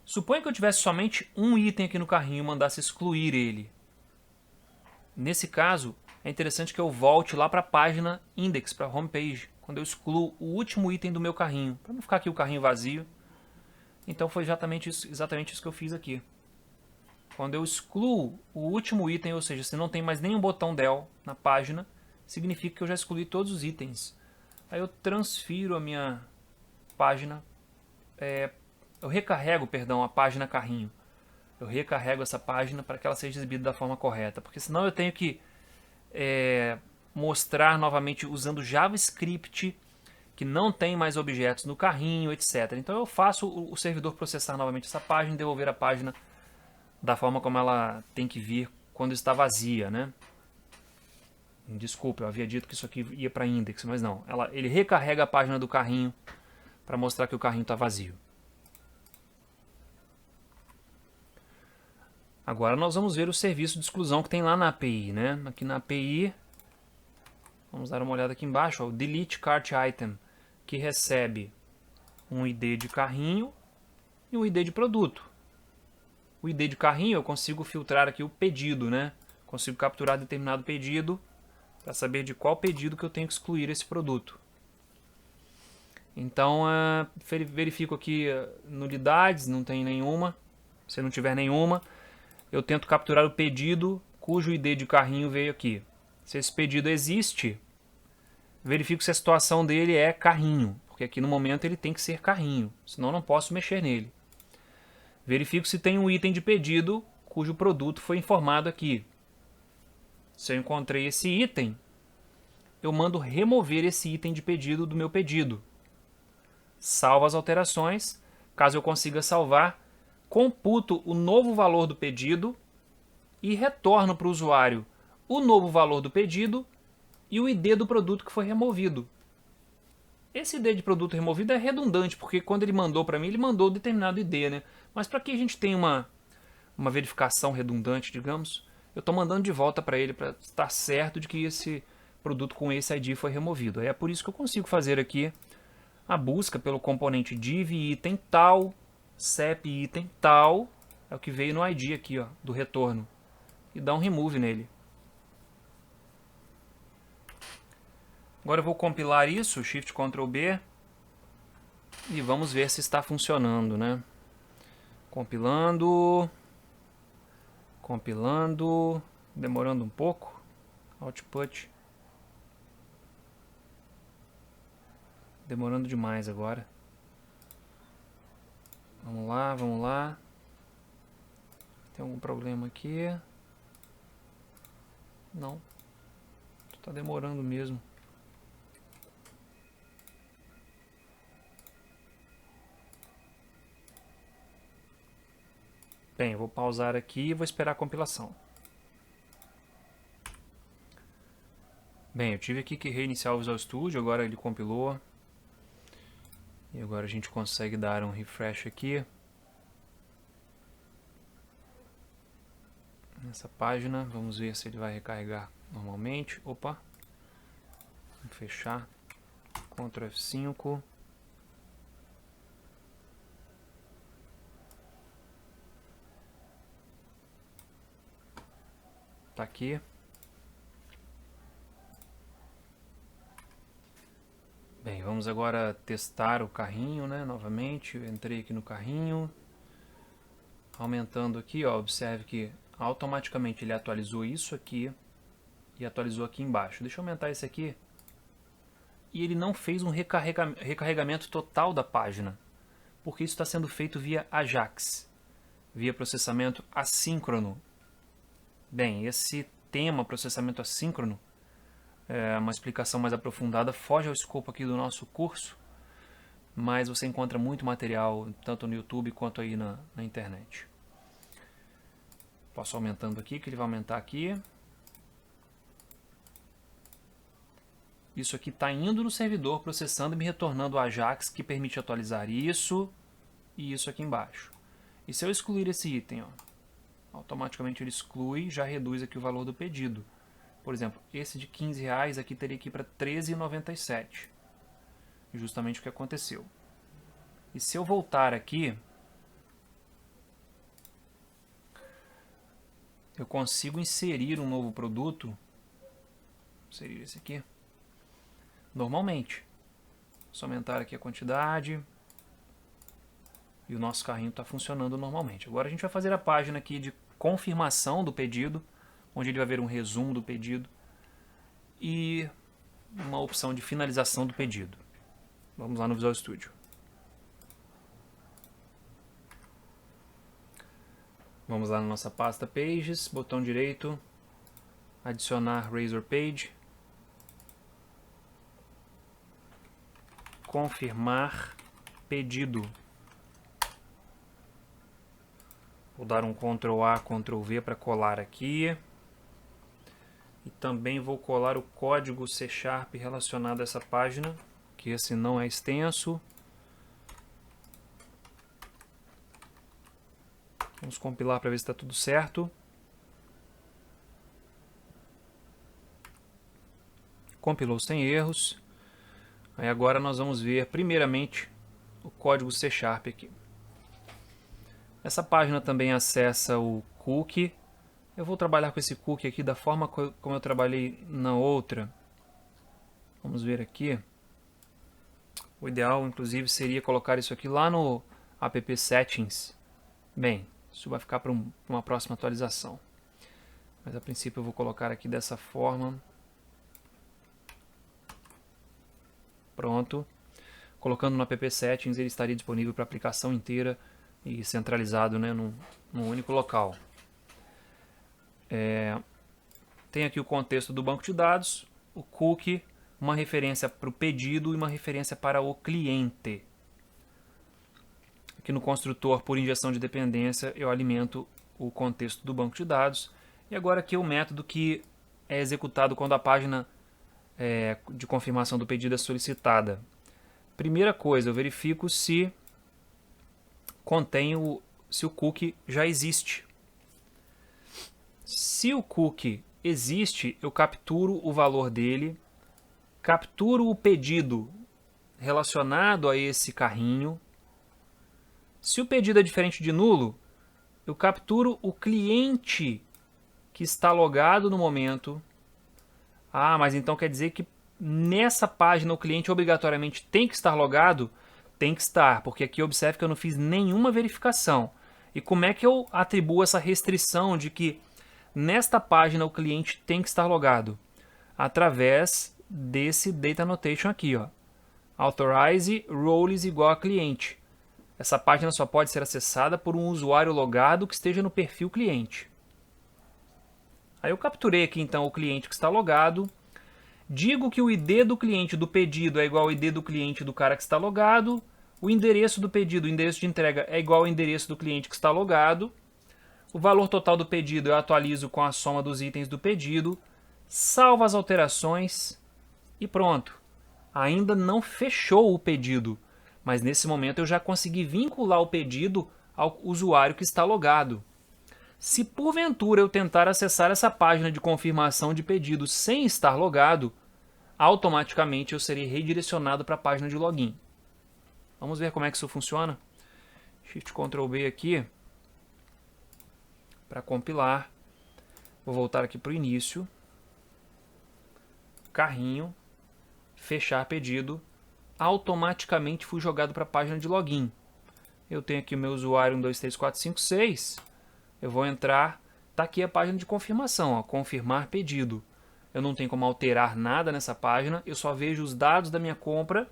Suponha que eu tivesse somente um item aqui no carrinho e mandasse excluir ele. Nesse caso, é interessante que eu volte lá para a página index, para a homepage, quando eu excluo o último item do meu carrinho, para não ficar aqui o carrinho vazio. Então foi exatamente isso que eu fiz aqui. Quando eu excluo o último item, ou seja, se não tem mais nenhum botão del na página, significa que eu já excluí todos os itens. Aí eu transfiro a minha página, eu recarrego, perdão, a página carrinho. Eu recarrego essa página para que ela seja exibida da forma correta, porque senão eu tenho que mostrar novamente usando JavaScript que não tem mais objetos no carrinho, etc. Então eu faço o servidor processar novamente essa página e devolver a página da forma como ela tem que vir quando está vazia, né? Desculpa, eu havia dito que isso aqui ia para index, mas não. Ele recarrega a página do carrinho para mostrar que o carrinho está vazio. Agora nós vamos ver o serviço de exclusão que tem lá na API, né? Aqui na API, vamos dar uma olhada aqui embaixo, ó, o delete cart item, que recebe um ID de carrinho e um ID de produto. O ID de carrinho eu consigo filtrar aqui o pedido, né? Consigo capturar determinado pedido para saber de qual pedido que eu tenho que excluir esse produto. Então verifico aqui nulidades, não tem nenhuma. Se não tiver nenhuma, eu tento capturar o pedido cujo ID de carrinho veio aqui. Se esse pedido existe, verifico se a situação dele é carrinho, porque aqui no momento ele tem que ser carrinho, senão não posso mexer nele. Verifico se tem um item de pedido cujo produto foi informado aqui. Se eu encontrei esse item, eu mando remover esse item de pedido do meu pedido. Salvo as alterações. Caso eu consiga salvar, computo o novo valor do pedido e retorno para o usuário o novo valor do pedido e o ID do produto que foi removido. Esse ID de produto removido é redundante, porque quando ele mandou para mim, ele mandou determinado ID, né? Mas para que a gente tenha uma verificação redundante, digamos, eu estou mandando de volta para ele para estar certo de que esse produto com esse ID foi removido. Aí é por isso que eu consigo fazer aqui a busca pelo componente div item tal, cep item tal, é o que veio no ID aqui, ó, do retorno, e dar um remove nele. Agora eu vou compilar isso, Shift Ctrl B, e vamos ver se está funcionando, né? Compilando, demorando um pouco, output, demorando demais agora. Vamos lá. Tem algum problema aqui? Não, está demorando mesmo. Bem, eu vou pausar aqui e vou esperar a compilação. Bem, eu tive aqui que reiniciar o Visual Studio, agora ele compilou. E agora a gente consegue dar um refresh aqui. Nessa página, vamos ver se ele vai recarregar normalmente. Opa! Vamos fechar. Ctrl F5. Tá aqui. Bem, vamos agora testar o carrinho, né? Novamente, eu entrei aqui no carrinho. Aumentando aqui, ó, observe que automaticamente ele atualizou isso aqui e atualizou aqui embaixo. Deixa eu aumentar esse aqui. E ele não fez um recarregamento total da página, porque isso está sendo feito via Ajax, via processamento assíncrono. Bem, esse tema, processamento assíncrono, é uma explicação mais aprofundada, foge ao escopo aqui do nosso curso, mas você encontra muito material, tanto no YouTube quanto aí na internet. Posso aumentando aqui, que ele vai aumentar aqui. Isso aqui está indo no servidor, processando e me retornando o Ajax, que permite atualizar isso e isso aqui embaixo. E se eu excluir esse item, ó, automaticamente ele exclui e já reduz aqui o valor do pedido. Por exemplo, esse de R$15 aqui teria que ir para R$13,97. Justamente o que aconteceu. E se eu voltar aqui, eu consigo inserir um novo produto, inserir esse aqui, normalmente. Só aumentar aqui a quantidade e o nosso carrinho está funcionando normalmente. Agora a gente vai fazer a página aqui de confirmação do pedido, onde ele vai ver um resumo do pedido e uma opção de finalização do pedido. Vamos lá no Visual Studio. Vamos lá na nossa pasta Pages, botão direito, adicionar Razor Page, confirmar pedido. Vou dar um Ctrl A, Ctrl V para colar aqui. E também vou colar o código C# relacionado a essa página, que esse não é extenso. Vamos compilar para ver se está tudo certo. Compilou sem erros. Aí agora nós vamos ver primeiramente o código C# aqui. Essa página também acessa o cookie. Eu vou trabalhar com esse cookie aqui da forma como eu trabalhei na outra. Vamos ver aqui. O ideal, inclusive, seria colocar isso aqui lá no app settings. Bem, isso vai ficar para uma próxima atualização. Mas a princípio eu vou colocar aqui dessa forma. Pronto. Colocando no app settings, ele estaria disponível para a aplicação inteira e centralizado, né, num único local. Tem aqui o contexto do banco de dados, o cookie, uma referência para o pedido e uma referência para o cliente. Aqui no construtor, por injeção de dependência, eu alimento o contexto do banco de dados. E agora aqui é o método que é executado quando a página de confirmação do pedido é solicitada. Primeira coisa, eu verifico se se o cookie já existe. Se o cookie existe, eu capturo o valor dele, capturo o pedido relacionado a esse carrinho. Se o pedido é diferente de nulo, eu capturo o cliente que está logado no momento. Ah, mas então quer dizer que nessa página o cliente obrigatoriamente tem que estar logado? Tem que estar, porque aqui observe que eu não fiz nenhuma verificação. E como é que eu atribuo essa restrição de que nesta página o cliente tem que estar logado? Através desse Data Annotation aqui, ó. Authorize roles igual a cliente. Essa página só pode ser acessada por um usuário logado que esteja no perfil cliente. Aí eu capturei aqui então o cliente que está logado. Digo que o ID do cliente do pedido é igual ao ID do cliente do cara que está logado. O endereço do pedido, o endereço de entrega é igual ao endereço do cliente que está logado. O valor total do pedido eu atualizo com a soma dos itens do pedido. Salvo as alterações e pronto. Ainda não fechou o pedido, mas nesse momento eu já consegui vincular o pedido ao usuário que está logado. Se porventura eu tentar acessar essa página de confirmação de pedido sem estar logado, automaticamente eu serei redirecionado para a página de login. Vamos ver como é que isso funciona? Shift Ctrl B aqui para compilar. Vou voltar aqui para o início. Carrinho. Fechar pedido. Automaticamente fui jogado para a página de login. Eu tenho aqui o meu usuário 123456. Eu vou entrar. Está aqui a página de confirmação. Ó, confirmar pedido. Eu não tenho como alterar nada nessa página. Eu só vejo os dados da minha compra,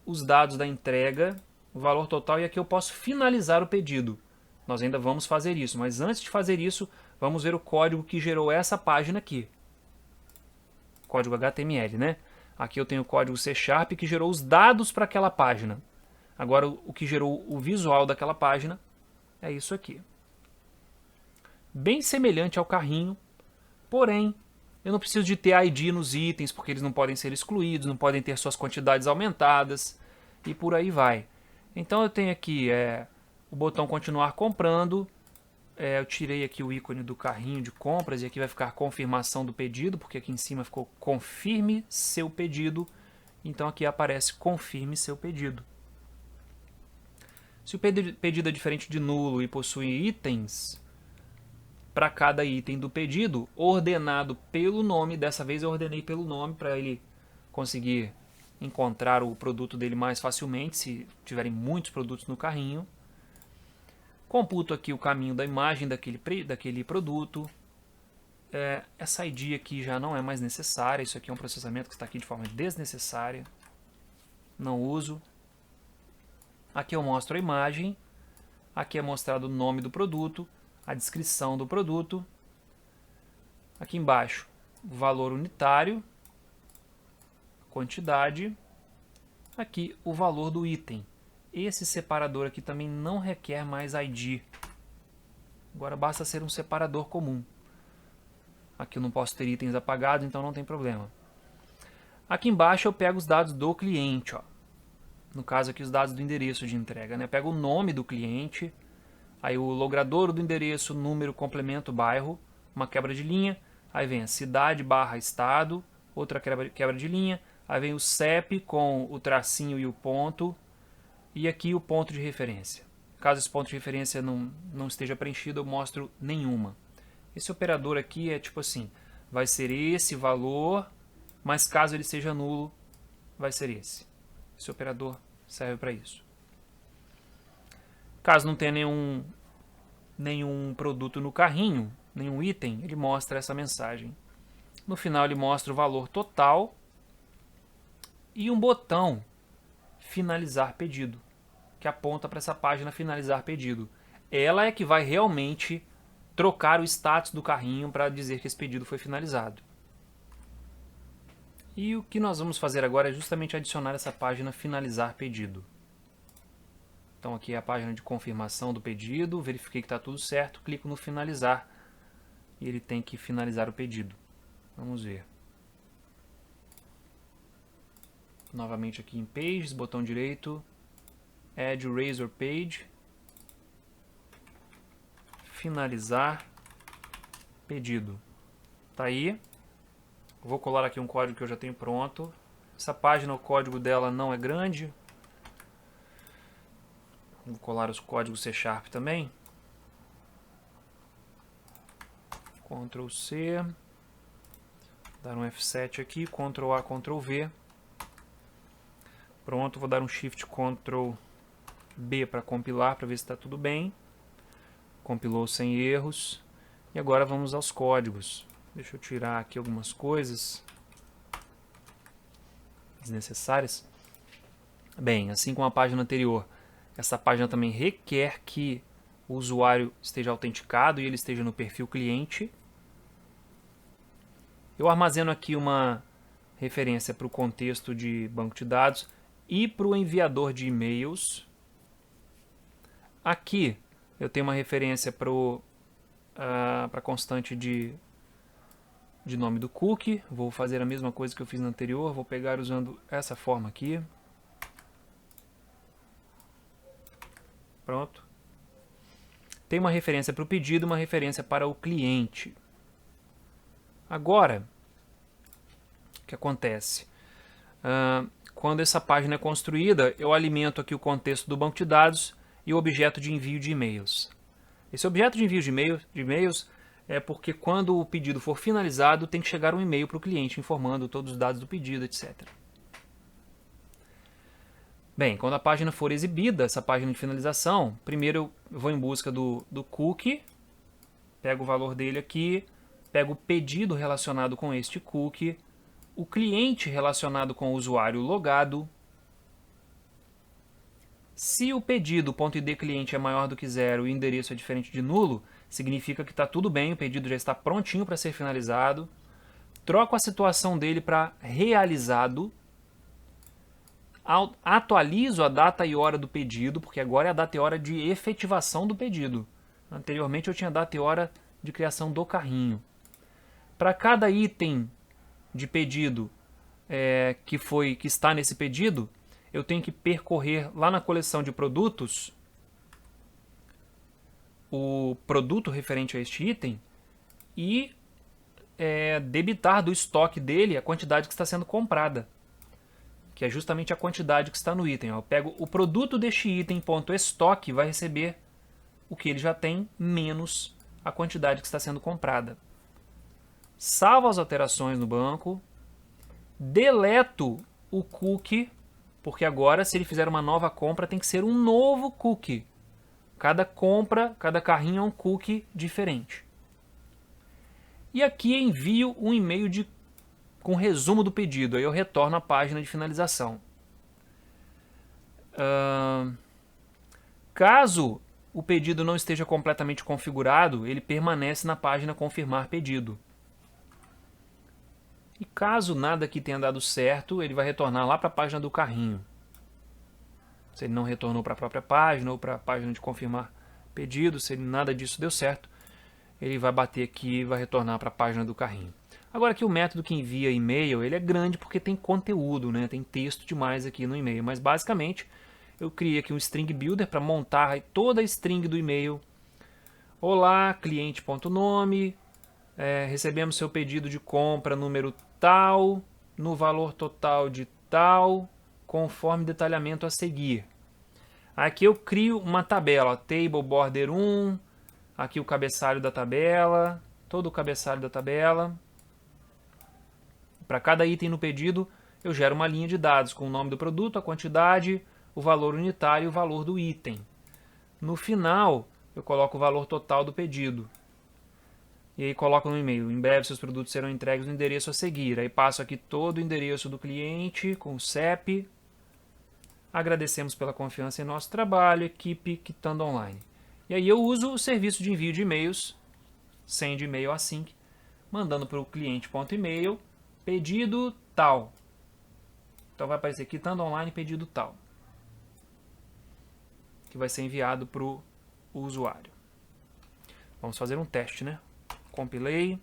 os dados da entrega, o valor total, e aqui eu posso finalizar o pedido. Nós ainda vamos fazer isso, mas antes de fazer isso, vamos ver o código que gerou essa página aqui. Código HTML, né? Aqui eu tenho o código C# que gerou os dados para aquela página. Agora o que gerou o visual daquela página é isso aqui. Bem semelhante ao carrinho, porém eu não preciso de ter ID nos itens, porque eles não podem ser excluídos, não podem ter suas quantidades aumentadas e por aí vai. Então eu tenho aqui o botão continuar comprando. Eu tirei aqui o ícone do carrinho de compras e aqui vai ficar confirmação do pedido, porque aqui em cima ficou confirme seu pedido. Então aqui aparece confirme seu pedido. Se o pedido é diferente de nulo e possui itens, para cada item do pedido, ordenado pelo nome. Dessa vez eu ordenei pelo nome para ele conseguir encontrar o produto dele mais facilmente, se tiverem muitos produtos no carrinho. Computo aqui o caminho da imagem daquele produto. Essa ID aqui já não é mais necessária, isso aqui é um processamento que está aqui de forma desnecessária. Não uso. Aqui eu mostro a imagem, aqui é mostrado o nome do produto, a descrição do produto. Aqui embaixo, o valor unitário, quantidade, aqui o valor do item. Esse separador aqui também não requer mais ID. Agora basta ser um separador comum. Aqui eu não posso ter itens apagados, então não tem problema. Aqui embaixo eu pego os dados do cliente, ó. No caso aqui os dados do endereço de entrega, né? Eu pego o nome do cliente, aí o logradouro do endereço, número, complemento, bairro, uma quebra de linha, aí vem a cidade / estado, outra quebra de linha, aí vem o CEP com o tracinho e o ponto, e aqui o ponto de referência. Caso esse ponto de referência não esteja preenchido, eu mostro nenhuma. Esse operador aqui é tipo assim, vai ser esse valor, mas caso ele seja nulo, vai ser esse. Esse operador serve para isso. Caso não tenha nenhum produto no carrinho, nenhum item, ele mostra essa mensagem. No final ele mostra o valor total e um botão finalizar pedido, que aponta para essa página finalizar pedido. Ela é que vai realmente trocar o status do carrinho para dizer que esse pedido foi finalizado. E o que nós vamos fazer agora é justamente adicionar essa página finalizar pedido. Então aqui é a página de confirmação do pedido, verifiquei que está tudo certo, clico no finalizar e ele tem que finalizar o pedido. Vamos ver. Novamente aqui em Pages, botão direito, Add Razor Page, finalizar pedido. Tá aí. Vou colar aqui um código que eu já tenho pronto. Essa página, o código dela não é grande. Vou colar os códigos C# também. Ctrl C. Dar um F7 aqui, Ctrl A, Ctrl V. Pronto, vou dar um Shift Ctrl B para compilar, para ver se está tudo bem. Compilou sem erros. E agora vamos aos códigos. Deixa eu tirar aqui algumas coisas desnecessárias. Bem, assim como a página anterior, essa página também requer que o usuário esteja autenticado e ele esteja no perfil cliente. Eu armazeno aqui uma referência para o contexto de banco de dados e para o enviador de e-mails. Aqui eu tenho uma referência para a constante de nome do cookie. Vou fazer a mesma coisa que eu fiz no anterior, vou pegar usando essa forma aqui. Pronto. Tem uma referência para o pedido e uma referência para o cliente. Agora, o que acontece? Quando essa página é construída, eu alimento aqui o contexto do banco de dados e o objeto de envio de e-mails. Esse objeto de envio de e-mails é porque quando o pedido for finalizado, tem que chegar um e-mail para o cliente informando todos os dados do pedido, etc. Bem, quando a página for exibida, essa página de finalização, primeiro eu vou em busca do cookie, pego o valor dele aqui, pego o pedido relacionado com este cookie, o cliente relacionado com o usuário logado. Se o pedido .id cliente é maior do que 0 e o endereço é diferente de nulo, significa que está tudo bem, o pedido já está prontinho para ser finalizado. Troco a situação dele para realizado. Atualizo a data e hora do pedido, porque agora é a data e hora de efetivação do pedido. Anteriormente eu tinha data e hora de criação do carrinho. Para cada item de pedido que está nesse pedido, eu tenho que percorrer lá na coleção de produtos o produto referente a este item e debitar do estoque dele a quantidade que está sendo comprada, que é justamente a quantidade que está no item. Eu pego o produto deste item, .estoque, vai receber o que ele já tem, menos a quantidade que está sendo comprada. Salvo as alterações no banco, deleto o cookie, porque agora se ele fizer uma nova compra tem que ser um novo cookie. Cada compra, cada carrinho é um cookie diferente. E aqui envio um e-mail com resumo do pedido, aí eu retorno à página de finalização. Caso o pedido não esteja completamente configurado, ele permanece na página confirmar pedido. E caso nada aqui tenha dado certo, ele vai retornar lá para a página do carrinho. Se ele não retornou para a própria página ou para a página de confirmar pedido, se nada disso deu certo, ele vai bater aqui e vai retornar para a página do carrinho. Agora aqui o método que envia e-mail, ele é grande porque tem conteúdo, né? Tem texto demais aqui no e-mail, mas basicamente eu criei aqui um string builder para montar toda a string do e-mail. Olá, cliente.nome, recebemos seu pedido de compra número tal, no valor total de tal, conforme detalhamento a seguir. Aqui eu crio uma tabela, ó, table border 1, aqui o cabeçalho da tabela, todo o cabeçalho da tabela. Para cada item no pedido, eu gero uma linha de dados com o nome do produto, a quantidade, o valor unitário e o valor do item. No final, eu coloco o valor total do pedido. E aí coloco no e-mail, em breve seus produtos serão entregues no endereço a seguir. Aí passo aqui todo o endereço do cliente com o CEP. Agradecemos pela confiança em nosso trabalho, equipe Quitando Online. E aí eu uso o serviço de envio de e-mails, send e-mail async, mandando para o cliente.email, pedido tal. Então vai aparecer Quitando Online, pedido tal. Que vai ser enviado para o usuário. Vamos fazer um teste, né? Compilei.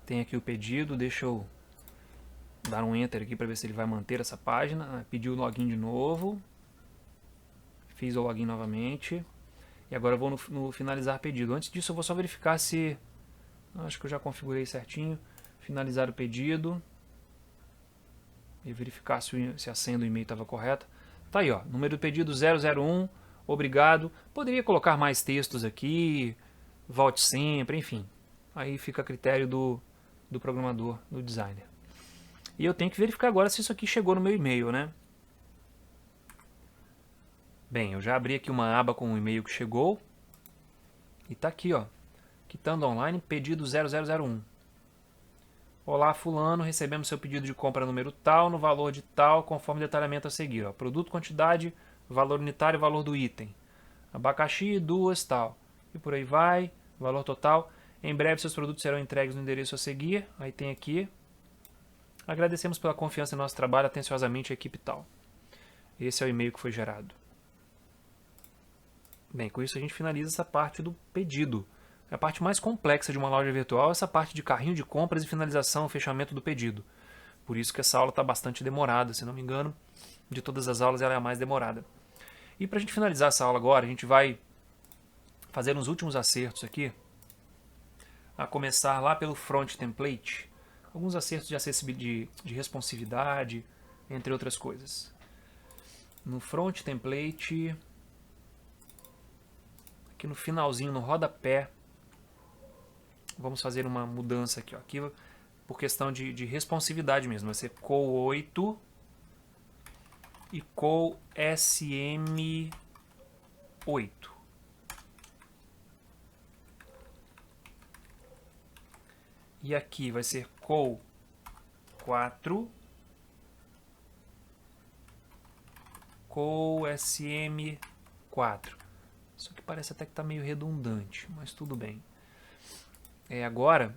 Tem aqui o pedido, deixa eu dar um enter aqui para ver se ele vai manter essa página. Pediu o login de novo. Fiz o login novamente. E agora eu vou no finalizar pedido. Antes disso eu vou só verificar se... Acho que eu já configurei certinho. Finalizar o pedido. E verificar se a senha do e-mail estava correta. Tá aí, ó. Número do pedido 001. Obrigado. Poderia colocar mais textos aqui. Volte sempre, enfim. Aí fica a critério do programador, do designer. E eu tenho que verificar agora se isso aqui chegou no meu e-mail, né? Bem, eu já abri aqui uma aba com o e-mail que chegou. E tá aqui, ó. Quitando Online, pedido 0001. Olá, fulano, recebemos seu pedido de compra número tal, no valor de tal, conforme detalhamento a seguir. Ó. Produto, quantidade, valor unitário e valor do item. Abacaxi, 2, tal. E por aí vai, valor total. Em breve seus produtos serão entregues no endereço a seguir. Aí tem aqui. Agradecemos pela confiança em nosso trabalho, atenciosamente a equipe tal. Esse é o e-mail que foi gerado. Bem, com isso a gente finaliza essa parte do pedido. A parte mais complexa de uma loja virtual é essa parte de carrinho de compras e finalização, fechamento do pedido. Por isso que essa aula está bastante demorada, se não me engano, de todas as aulas ela é a mais demorada. E para a gente finalizar essa aula agora, a gente vai fazer uns últimos acertos aqui, a começar lá pelo front template, alguns acertos de acessibilidade, de responsividade, entre outras coisas. No front template, aqui no finalzinho, no rodapé, vamos fazer uma mudança aqui, ó. Aqui por questão de responsividade mesmo, vai ser COL8 e COL-SM8. E aqui vai ser COL4, COL-SM4. Isso aqui parece até que está meio redundante, mas tudo bem. Agora,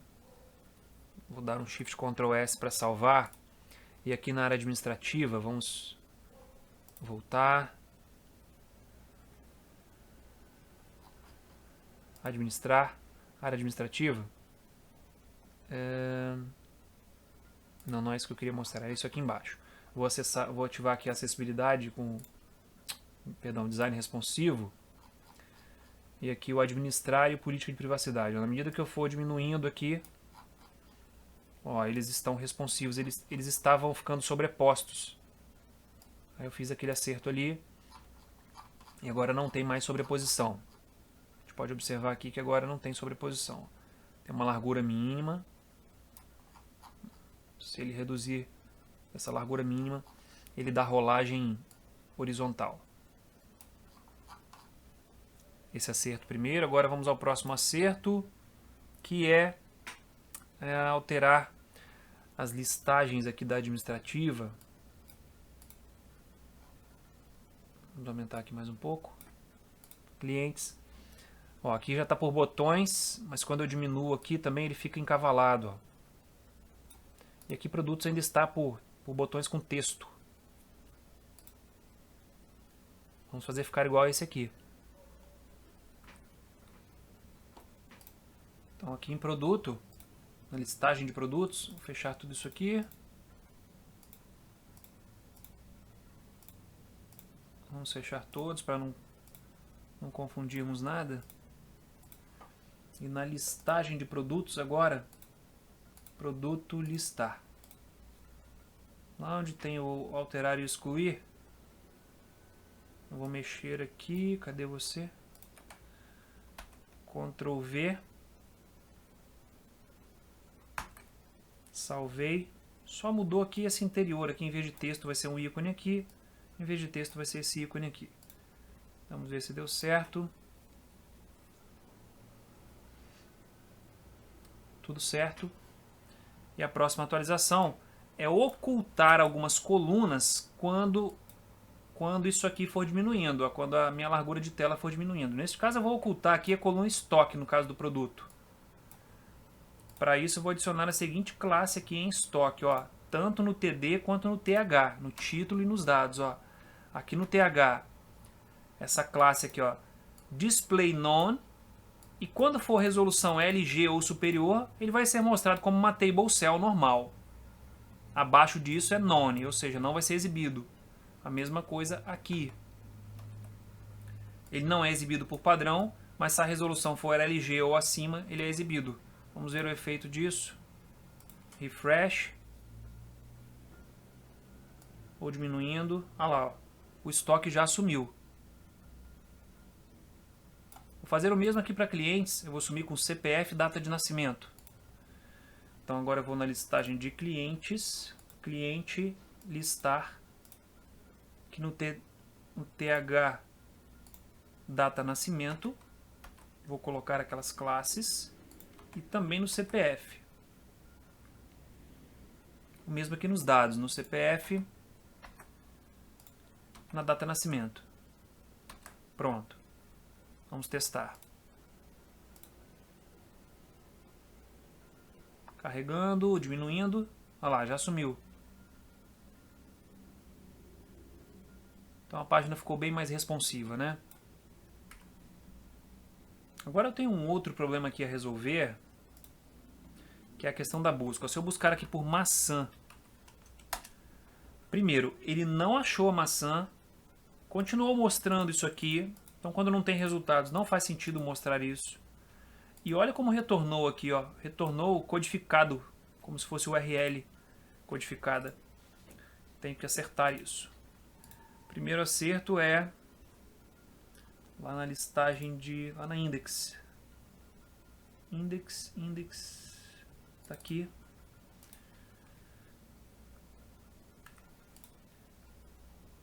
vou dar um Shift Ctrl S para salvar. E aqui na área administrativa, vamos voltar. Administrar, área administrativa. Não é isso que eu queria mostrar, é isso aqui embaixo. Vou ativar aqui a acessibilidade com, design responsivo. E aqui o administrar e o política de privacidade. Na medida que eu for diminuindo aqui, ó, eles estão responsivos, eles estavam ficando sobrepostos. Aí eu fiz aquele acerto ali. E agora não tem mais sobreposição. A gente pode observar aqui que agora não tem sobreposição. Tem uma largura mínima. Se ele reduzir essa largura mínima, ele dá rolagem horizontal. Esse acerto primeiro. Agora vamos ao próximo acerto, que é alterar as listagens aqui da administrativa. Vamos aumentar aqui mais um pouco. Clientes. Ó, aqui já está por botões, mas quando eu diminuo aqui também ele fica encavalado. Ó. E aqui produtos ainda está por botões com texto. Vamos fazer ficar igual a esse aqui. Então aqui em produto, na listagem de produtos, vou fechar tudo isso aqui. Vamos fechar todos para não confundirmos nada. E na listagem de produtos agora, produto listar. Lá onde tem o alterar e excluir, eu vou mexer aqui, cadê você? Ctrl V. Salvei. Só mudou aqui esse interior. Aqui em vez de texto vai ser um ícone aqui. Em vez de texto vai ser esse ícone aqui. Vamos ver se deu certo. Tudo certo. E a próxima atualização é ocultar algumas colunas quando isso aqui for diminuindo, ó, quando a minha largura de tela for diminuindo. Nesse caso eu vou ocultar aqui a coluna estoque, no caso do produto. Para isso eu vou adicionar a seguinte classe aqui em estoque, ó, tanto no TD quanto no TH, no título e nos dados. Ó. Aqui no TH, essa classe aqui, ó, display none, e quando for resolução LG ou superior, ele vai ser mostrado como uma table cell normal. Abaixo disso é none, ou seja, não vai ser exibido. A mesma coisa aqui. Ele não é exibido por padrão, mas se a resolução for LG ou acima, ele é exibido. Vamos ver o efeito disso. Refresh. Ou diminuindo. Olha lá, ó. O estoque já sumiu. Vou fazer o mesmo aqui para clientes. Eu vou sumir com CPF e data de nascimento. Então agora eu vou na listagem de clientes. Cliente, listar. Aqui no TH, data nascimento. Vou colocar aquelas classes. E também no CPF. O mesmo aqui nos dados. No CPF, na data de nascimento. Pronto. Vamos testar. Carregando, diminuindo. Olha lá, já sumiu. Então a página ficou bem mais responsiva, né? Agora eu tenho um outro problema aqui a resolver, que é a questão da busca. Se eu buscar aqui por maçã, primeiro, ele não achou a maçã, continuou mostrando isso aqui, então quando não tem resultados não faz sentido mostrar isso. E olha como retornou aqui, ó, retornou codificado, como se fosse URL codificada. Tem que acertar isso. Primeiro acerto é lá na listagem de... lá na index. Index. Tá aqui.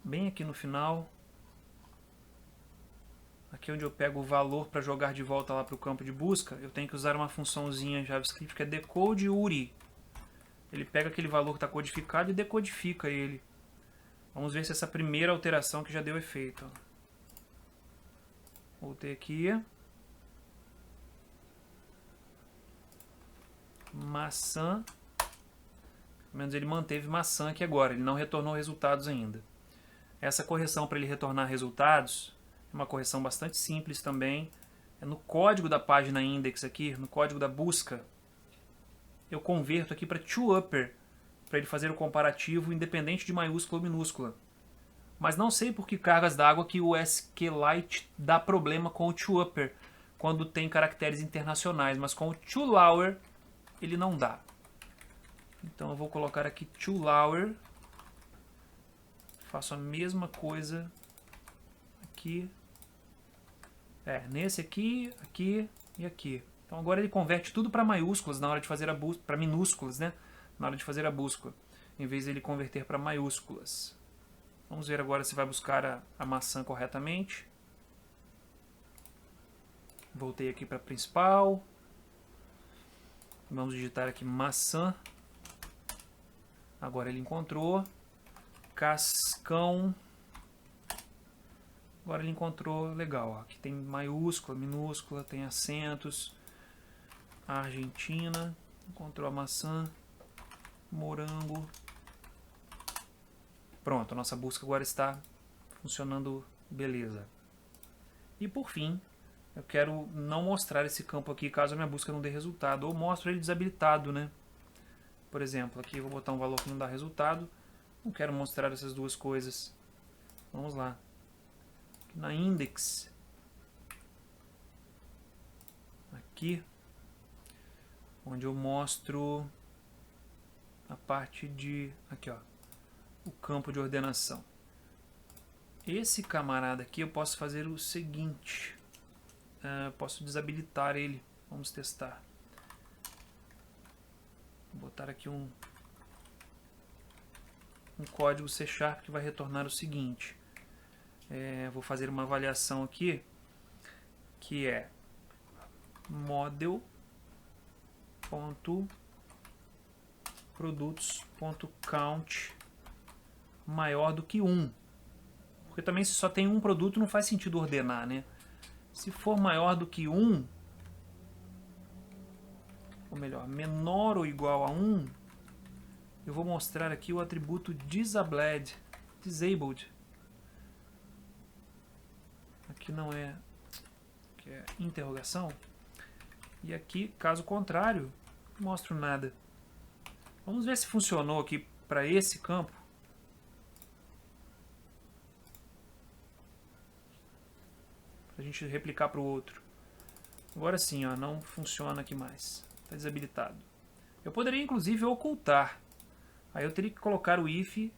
Bem aqui no final. Aqui onde eu pego o valor para jogar de volta lá para o campo de busca, eu tenho que usar uma funçãozinha em JavaScript que é decode URI. Ele pega aquele valor que está codificado e decodifica ele. Vamos ver se essa primeira alteração que já deu efeito. Voltei aqui. Maçã. Pelo menos ele manteve maçã aqui agora. Ele não retornou resultados ainda. Essa correção para ele retornar resultados é uma correção bastante simples também. É no código da página index aqui, no código da busca. Eu converto aqui para toUpper, para ele fazer o comparativo independente de maiúscula ou minúscula. Mas não sei por que cargas d'água que o SQLite dá problema com o toUpper quando tem caracteres internacionais, mas com o toLower ele não dá. Então eu vou colocar aqui toLower, faço a mesma coisa aqui, Nesse aqui, aqui e aqui. Então agora ele converte tudo para maiúsculas na hora de fazer a busca, para minúsculas, né? Na hora de fazer a busca, em vez de ele converter para maiúsculas. Vamos ver agora se vai buscar a maçã corretamente. Voltei aqui para a principal. Vamos digitar aqui maçã. Agora ele encontrou. Cascão. Agora ele encontrou, legal. Aqui tem maiúscula, minúscula, tem acentos. Argentina. Encontrou a maçã. Morango. Pronto, a nossa busca agora está funcionando beleza. E por fim, eu quero não mostrar esse campo aqui caso a minha busca não dê resultado. Ou mostro ele desabilitado, né? Por exemplo, aqui eu vou botar um valor que não dá resultado. Não quero mostrar essas duas coisas. Vamos lá. Aqui na index. Aqui. Onde eu mostro a parte de... Aqui, ó. O campo de ordenação. Esse camarada aqui eu posso fazer o seguinte. Posso desabilitar ele. Vamos testar. Vou botar aqui um código C# que vai retornar o seguinte. Vou fazer uma avaliação aqui, que é model.produtos.count maior do que 1. Porque também se só tem um produto não faz sentido ordenar, né? Se for maior do que 1, ou melhor, menor ou igual a 1, eu vou mostrar aqui o atributo disabled. Aqui não é, que é interrogação. E aqui, caso contrário, não mostro nada. Vamos ver se funcionou aqui para esse campo. Para a gente replicar para o outro. Agora sim, ó, não funciona aqui mais. Está desabilitado. Eu poderia inclusive ocultar. Aí eu teria que colocar o if.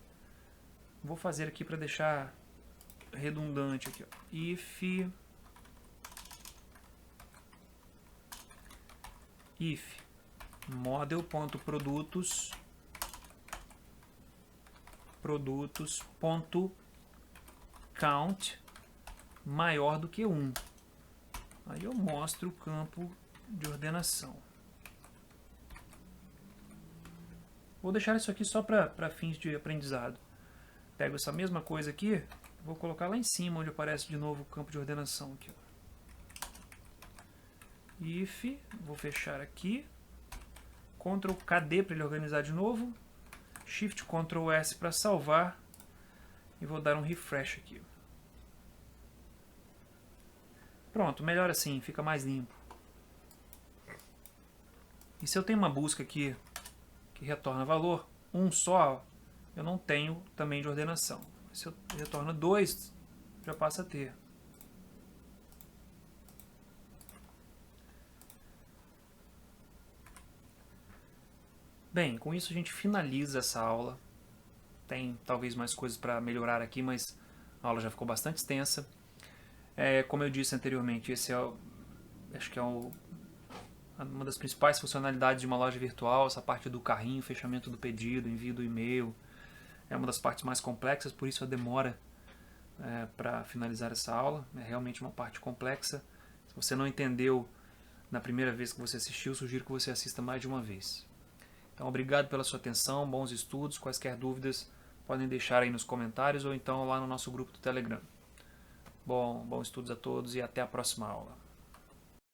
Vou fazer aqui para deixar redundante aqui, ó. If model.produtos.count maior do que 1. Aí eu mostro o campo de ordenação. Vou deixar isso aqui só para fins de aprendizado. Pego essa mesma coisa aqui, vou colocar lá em cima, onde aparece de novo o campo de ordenação. Aqui, ó. If, vou fechar aqui. Ctrl KD para ele organizar de novo. Shift Ctrl S para salvar. E vou dar um refresh aqui. Pronto, melhor assim, fica mais limpo. E se eu tenho uma busca aqui que retorna valor, um só, eu não tenho também de ordenação. Se eu retorno 2, já passa a ter. Bem, com isso a gente finaliza essa aula. Tem talvez mais coisas para melhorar aqui, mas a aula já ficou bastante extensa. Como eu disse anteriormente, esse acho que é uma das principais funcionalidades de uma loja virtual, essa parte do carrinho, fechamento do pedido, envio do e-mail. É uma das partes mais complexas, por isso a demora para finalizar essa aula. É realmente uma parte complexa. Se você não entendeu na primeira vez que você assistiu, sugiro que você assista mais de uma vez. Então, obrigado pela sua atenção, bons estudos. Quaisquer dúvidas podem deixar aí nos comentários ou então lá no nosso grupo do Telegram. Bons estudos a todos e até a próxima aula.